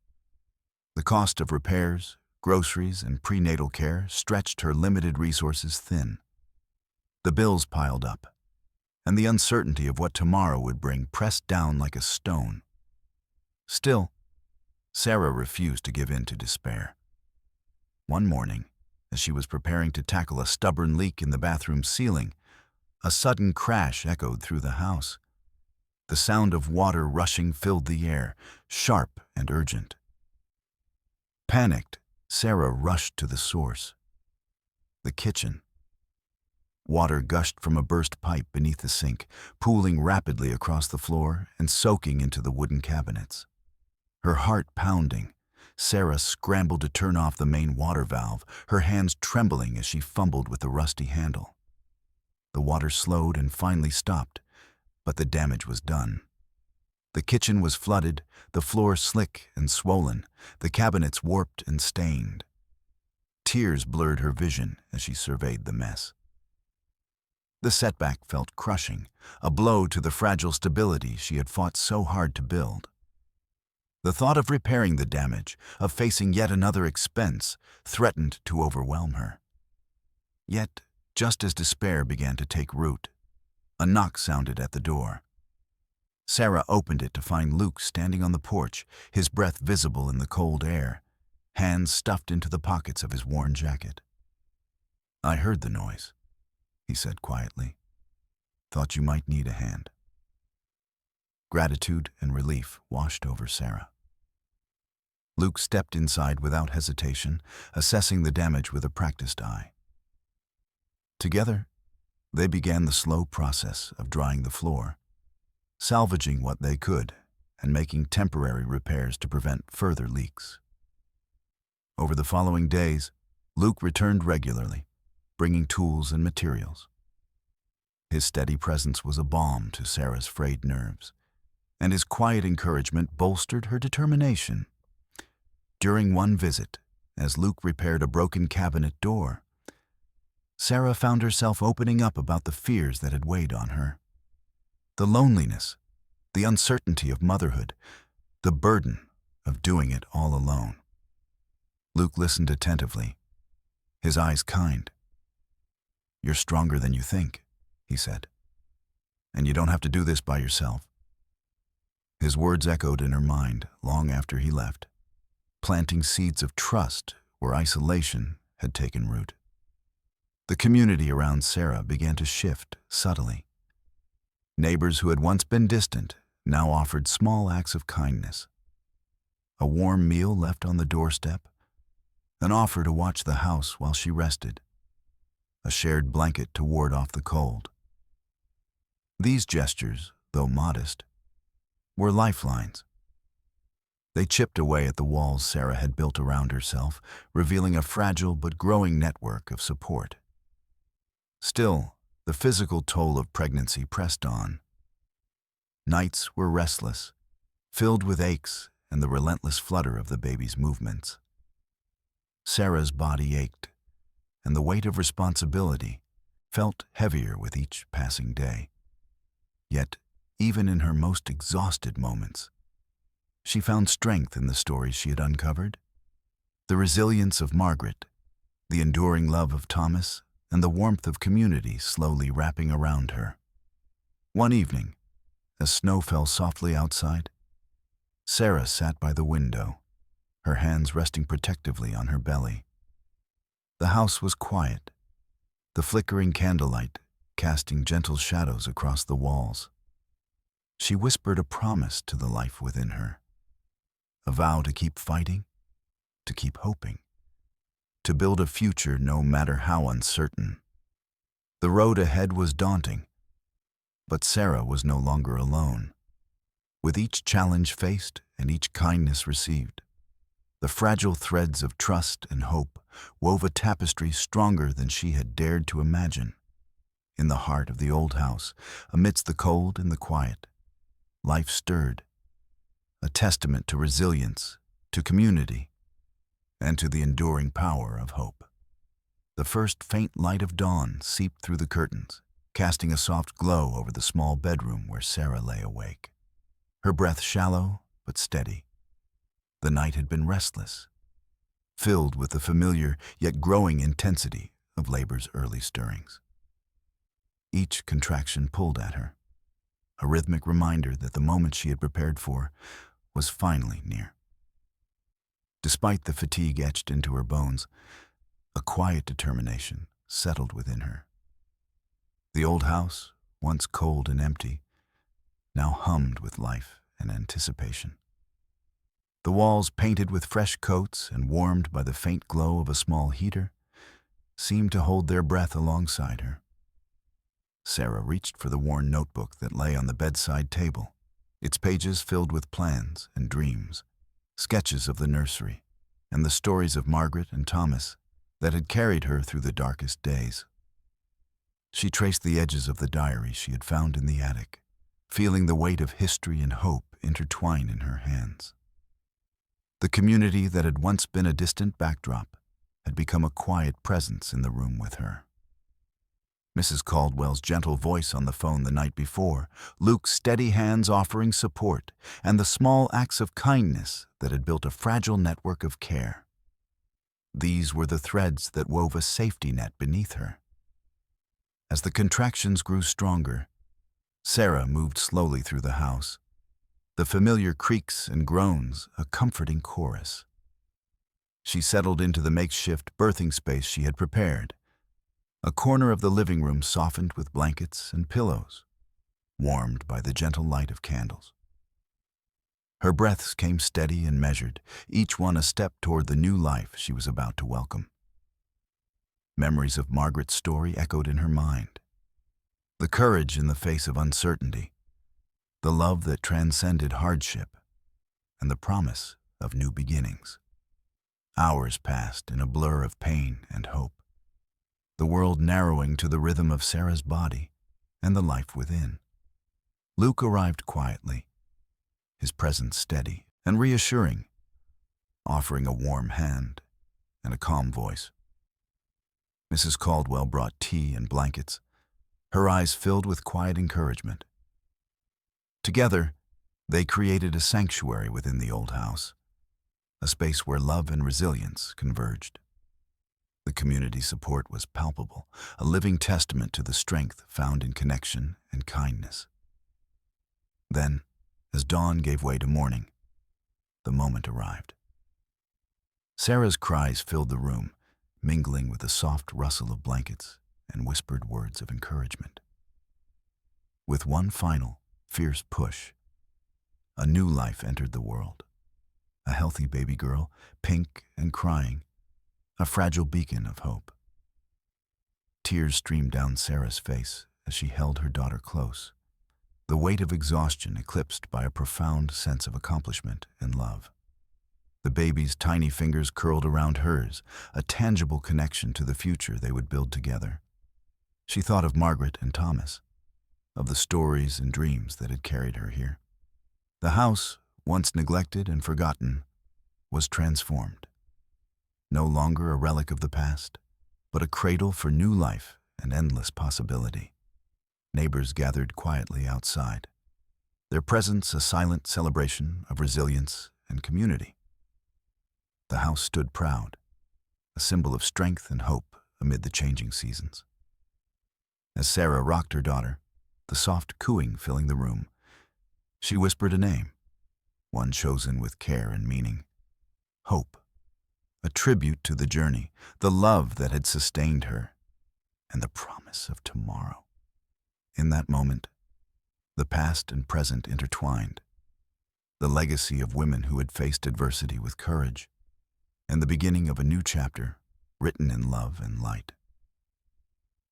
The cost of repairs, groceries, and prenatal care stretched her limited resources thin. The bills piled up, and the uncertainty of what tomorrow would bring pressed down like a stone. Still, Sarah refused to give in to despair. One morning, as she was preparing to tackle a stubborn leak in the bathroom ceiling, a sudden crash echoed through the house. The sound of water rushing filled the air, sharp and urgent. Panicked, Sarah rushed to the source. The kitchen. Water gushed from a burst pipe beneath the sink, pooling rapidly across the floor and soaking into the wooden cabinets. Her heart pounding, Sarah scrambled to turn off the main water valve, her hands trembling as she fumbled with the rusty handle. The water slowed and finally stopped, but the damage was done. The kitchen was flooded, the floor slick and swollen, the cabinets warped and stained. Tears blurred her vision as she surveyed the mess. The setback felt crushing, a blow to the fragile stability she had fought so hard to build. The thought of repairing the damage, of facing yet another expense, threatened to overwhelm her. Yet, just as despair began to take root, a knock sounded at the door. Sarah opened it to find Luke standing on the porch, his breath visible in the cold air, hands stuffed into the pockets of his worn jacket. "I heard the noise," he said quietly. "Thought you might need a hand." Gratitude and relief washed over Sarah. Luke stepped inside without hesitation, assessing the damage with a practiced eye. Together, they began the slow process of drying the floor, salvaging what they could and making temporary repairs to prevent further leaks. Over the following days, Luke returned regularly, bringing tools and materials. His steady presence was a balm to Sarah's frayed nerves, and his quiet encouragement bolstered her determination. During one visit, as Luke repaired a broken cabinet door, Sarah found herself opening up about the fears that had weighed on her. The loneliness, the uncertainty of motherhood, the burden of doing it all alone. Luke listened attentively, his eyes kind. "You're stronger than you think," he said, "and you don't have to do this by yourself." His words echoed in her mind long after he left, planting seeds of trust where isolation had taken root. The community around Sarah began to shift subtly. Neighbors who had once been distant now offered small acts of kindness. A warm meal left on the doorstep, an offer to watch the house while she rested, a shared blanket to ward off the cold. These gestures, though modest, were lifelines. They chipped away at the walls Sarah had built around herself, revealing a fragile but growing network of support. Still, the physical toll of pregnancy pressed on. Nights were restless, filled with aches and the relentless flutter of the baby's movements. Sarah's body ached, and the weight of responsibility felt heavier with each passing day. Yet, even in her most exhausted moments, she found strength in the stories she had uncovered. The resilience of Margaret, the enduring love of Thomas, and the warmth of community slowly wrapping around her. One evening, as snow fell softly outside, Sarah sat by the window, her hands resting protectively on her belly. The house was quiet, the flickering candlelight casting gentle shadows across the walls. She whispered a promise to the life within her, a vow to keep fighting, to keep hoping, to build a future no matter how uncertain. The road ahead was daunting, but Sarah was no longer alone. With each challenge faced and each kindness received, the fragile threads of trust and hope wove a tapestry stronger than she had dared to imagine. In the heart of the old house, amidst the cold and the quiet, life stirred, a testament to resilience, to community, and to the enduring power of hope. The first faint light of dawn seeped through the curtains, casting a soft glow over the small bedroom where Sarah lay awake. Her breath shallow but steady. The night had been restless, filled with the familiar yet growing intensity of labor's early stirrings. Each contraction pulled at her, a rhythmic reminder that the moment she had prepared for was finally near. Despite the fatigue etched into her bones, a quiet determination settled within her. The old house, once cold and empty, now hummed with life and anticipation. The walls, painted with fresh coats and warmed by the faint glow of a small heater, seemed to hold their breath alongside her. Sarah reached for the worn notebook that lay on the bedside table, its pages filled with plans and dreams, sketches of the nursery, and the stories of Margaret and Thomas that had carried her through the darkest days. She traced the edges of the diary she had found in the attic, feeling the weight of history and hope intertwine in her hands. The community that had once been a distant backdrop had become a quiet presence in the room with her. Mrs. Caldwell's gentle voice on the phone the night before, Luke's steady hands offering support, and the small acts of kindness that had built a fragile network of care. These were the threads that wove a safety net beneath her. As the contractions grew stronger, Sarah moved slowly through the house, the familiar creaks and groans a comforting chorus. She settled into the makeshift birthing space she had prepared, a corner of the living room softened with blankets and pillows, warmed by the gentle light of candles. Her breaths came steady and measured, each one a step toward the new life she was about to welcome. Memories of Margaret's story echoed in her mind. The courage in the face of uncertainty, the love that transcended hardship, and the promise of new beginnings. Hours passed in a blur of pain and hope, the world narrowing to the rhythm of Sarah's body and the life within. Luke arrived quietly, his presence steady and reassuring, offering a warm hand and a calm voice. Mrs. Caldwell brought tea and blankets, her eyes filled with quiet encouragement. Together, they created a sanctuary within the old house, a space where love and resilience converged. The community support was palpable, a living testament to the strength found in connection and kindness. Then, as dawn gave way to morning, the moment arrived. Sarah's cries filled the room, mingling with the soft rustle of blankets and whispered words of encouragement. With one final, fierce push, a new life entered the world. A healthy baby girl, pink and crying, a fragile beacon of hope. Tears streamed down Sarah's face as she held her daughter close, the weight of exhaustion eclipsed by a profound sense of accomplishment and love. The baby's tiny fingers curled around hers, a tangible connection to the future they would build together. She thought of Margaret and Thomas, of the stories and dreams that had carried her here. The house, once neglected and forgotten, was transformed. No longer a relic of the past, but a cradle for new life and endless possibility. Neighbors gathered quietly outside, their presence a silent celebration of resilience and community. The house stood proud, a symbol of strength and hope amid the changing seasons. As Sarah rocked her daughter, the soft cooing filling the room, she whispered a name, one chosen with care and meaning. Hope, a tribute to the journey, the love that had sustained her, and the promise of tomorrow. In that moment, the past and present intertwined, the legacy of women who had faced adversity with courage, and the beginning of a new chapter written in love and light.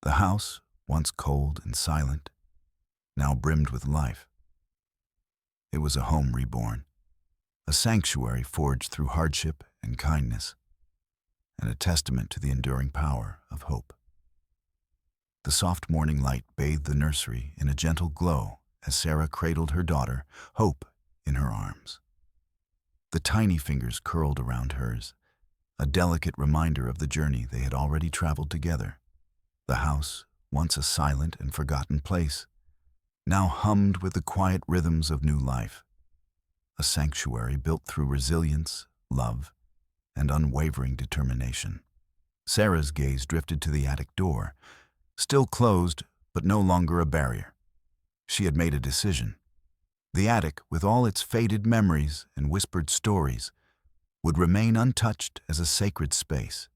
The house, once cold and silent, now brimmed with life. It was a home reborn, a sanctuary forged through hardship and kindness, and a testament to the enduring power of hope. The soft morning light bathed the nursery in a gentle glow as Sarah cradled her daughter, Hope, in her arms. The tiny fingers curled around hers, a delicate reminder of the journey they had already traveled together. The house, once a silent and forgotten place, now hummed with the quiet rhythms of new life, a sanctuary built through resilience, love, and unwavering determination. Sarah's gaze drifted to the attic door, still closed but no longer a barrier. She had made a decision. The attic, with all its faded memories and whispered stories, would remain untouched as a sacred space,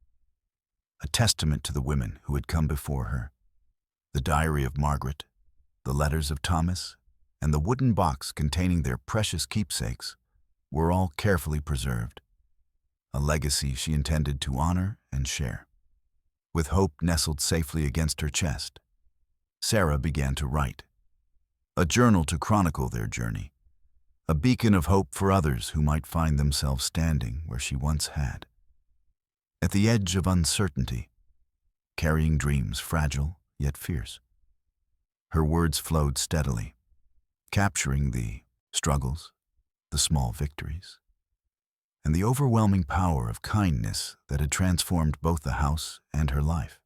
a testament to the women who had come before her. The diary of Margaret, the letters of Thomas, and the wooden box containing their precious keepsakes were all carefully preserved, a legacy she intended to honor and share. With hope nestled safely against her chest, Sarah began to write, a journal to chronicle their journey, a beacon of hope for others who might find themselves standing where she once had. At the edge of uncertainty, carrying dreams fragile yet fierce. Her words flowed steadily, capturing the struggles, the small victories, and the overwhelming power of kindness that had transformed both the house and her life.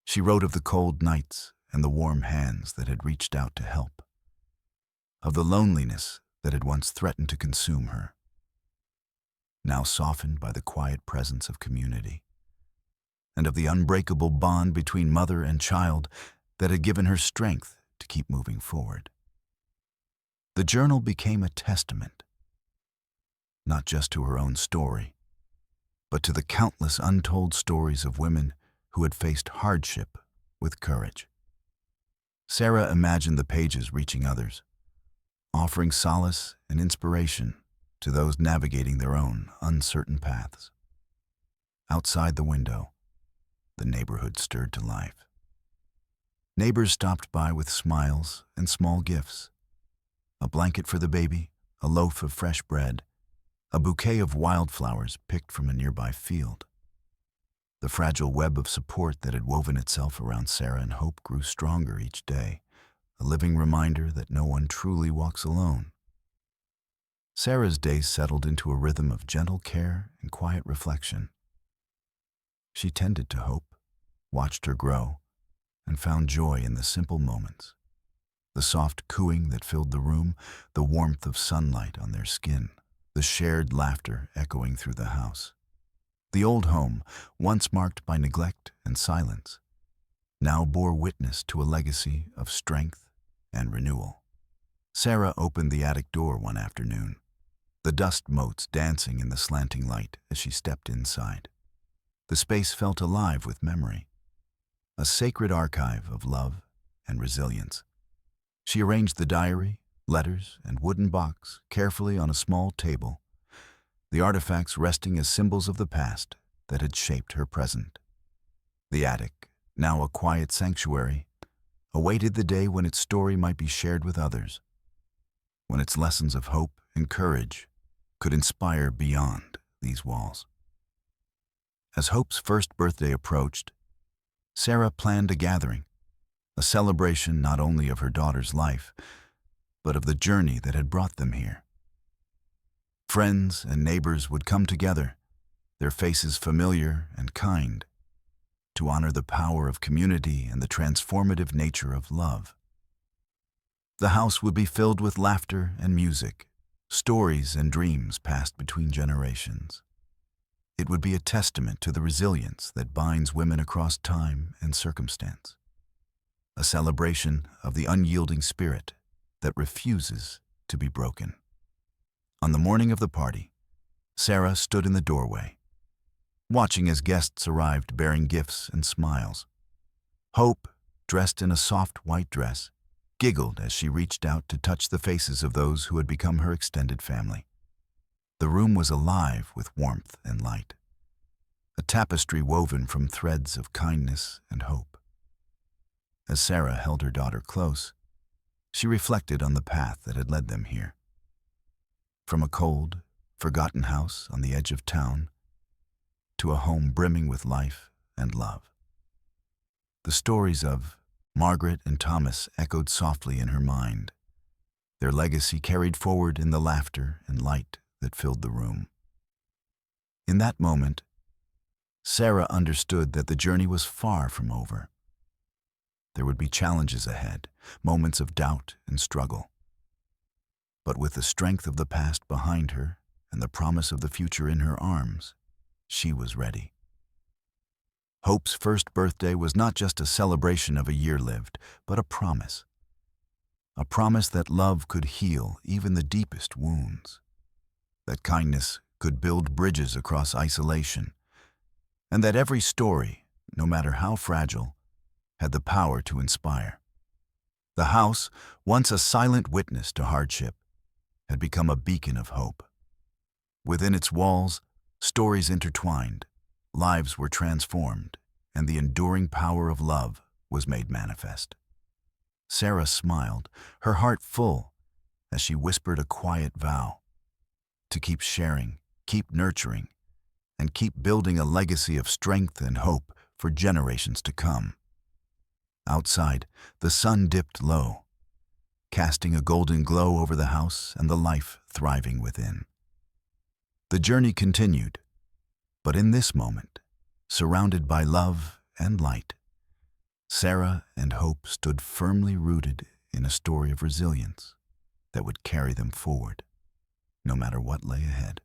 She wrote of the cold nights and the warm hands that had reached out to help, of the loneliness that had once threatened to consume her, now softened by the quiet presence of community, and of the unbreakable bond between mother and child that had given her strength to keep moving forward. The journal became a testament, not just to her own story, but to the countless untold stories of women who had faced hardship with courage. Sarah imagined the pages reaching others, offering solace and inspiration to those navigating their own uncertain paths. Outside the window, the neighborhood stirred to life. Neighbors stopped by with smiles and small gifts, a blanket for the baby, a loaf of fresh bread, a bouquet of wildflowers picked from a nearby field. The fragile web of support that had woven itself around Sarah and Hope grew stronger each day, a living reminder that no one truly walks alone. Sarah's days settled into a rhythm of gentle care and quiet reflection. She tended to Hope, watched her grow, and found joy in the simple moments. The soft cooing that filled the room, the warmth of sunlight on their skin, the shared laughter echoing through the house. The old home, once marked by neglect and silence, now bore witness to a legacy of strength and renewal. Sarah opened the attic door one afternoon, the dust motes dancing in the slanting light as she stepped inside. The space felt alive with memory, a sacred archive of love and resilience. She arranged the diary, letters, and wooden box carefully on a small table, the artifacts resting as symbols of the past that had shaped her present. The attic, now a quiet sanctuary, awaited the day when its story might be shared with others, when its lessons of hope and courage could inspire beyond these walls. As Hope's first birthday approached, Sarah planned a gathering, a celebration not only of her daughter's life, but of the journey that had brought them here. Friends and neighbors would come together, their faces familiar and kind, to honor the power of community and the transformative nature of love. The house would be filled with laughter and music, stories and dreams passed between generations. It would be a testament to the resilience that binds women across time and circumstance, a celebration of the unyielding spirit that refuses to be broken. On the morning of the party, Sarah stood in the doorway, watching as guests arrived bearing gifts and smiles. Hope, dressed in a soft white dress, giggled as she reached out to touch the faces of those who had become her extended family. The room was alive with warmth and light, a tapestry woven from threads of kindness and hope. As Sarah held her daughter close, she reflected on the path that had led them here. From a cold, forgotten house on the edge of town to a home brimming with life and love. The stories of Margaret and Thomas echoed softly in her mind, their legacy carried forward in the laughter and light that filled the room. In that moment, Sarah understood that the journey was far from over. There would be challenges ahead, moments of doubt and struggle. But with the strength of the past behind her and the promise of the future in her arms, she was ready. Hope's first birthday was not just a celebration of a year lived, but a promise. A promise that love could heal even the deepest wounds, that kindness could build bridges across isolation, and that every story, no matter how fragile, had the power to inspire. The house, once a silent witness to hardship, had become a beacon of hope. Within its walls, stories intertwined, lives were transformed, and the enduring power of love was made manifest. Sarah smiled, her heart full, as she whispered a quiet vow to keep sharing, keep nurturing, and keep building a legacy of strength and hope for generations to come. Outside, the sun dipped low, casting a golden glow over the house and the life thriving within. The journey continued, but in this moment, surrounded by love and light, Sarah and Hope stood firmly rooted in a story of resilience that would carry them forward, no matter what lay ahead.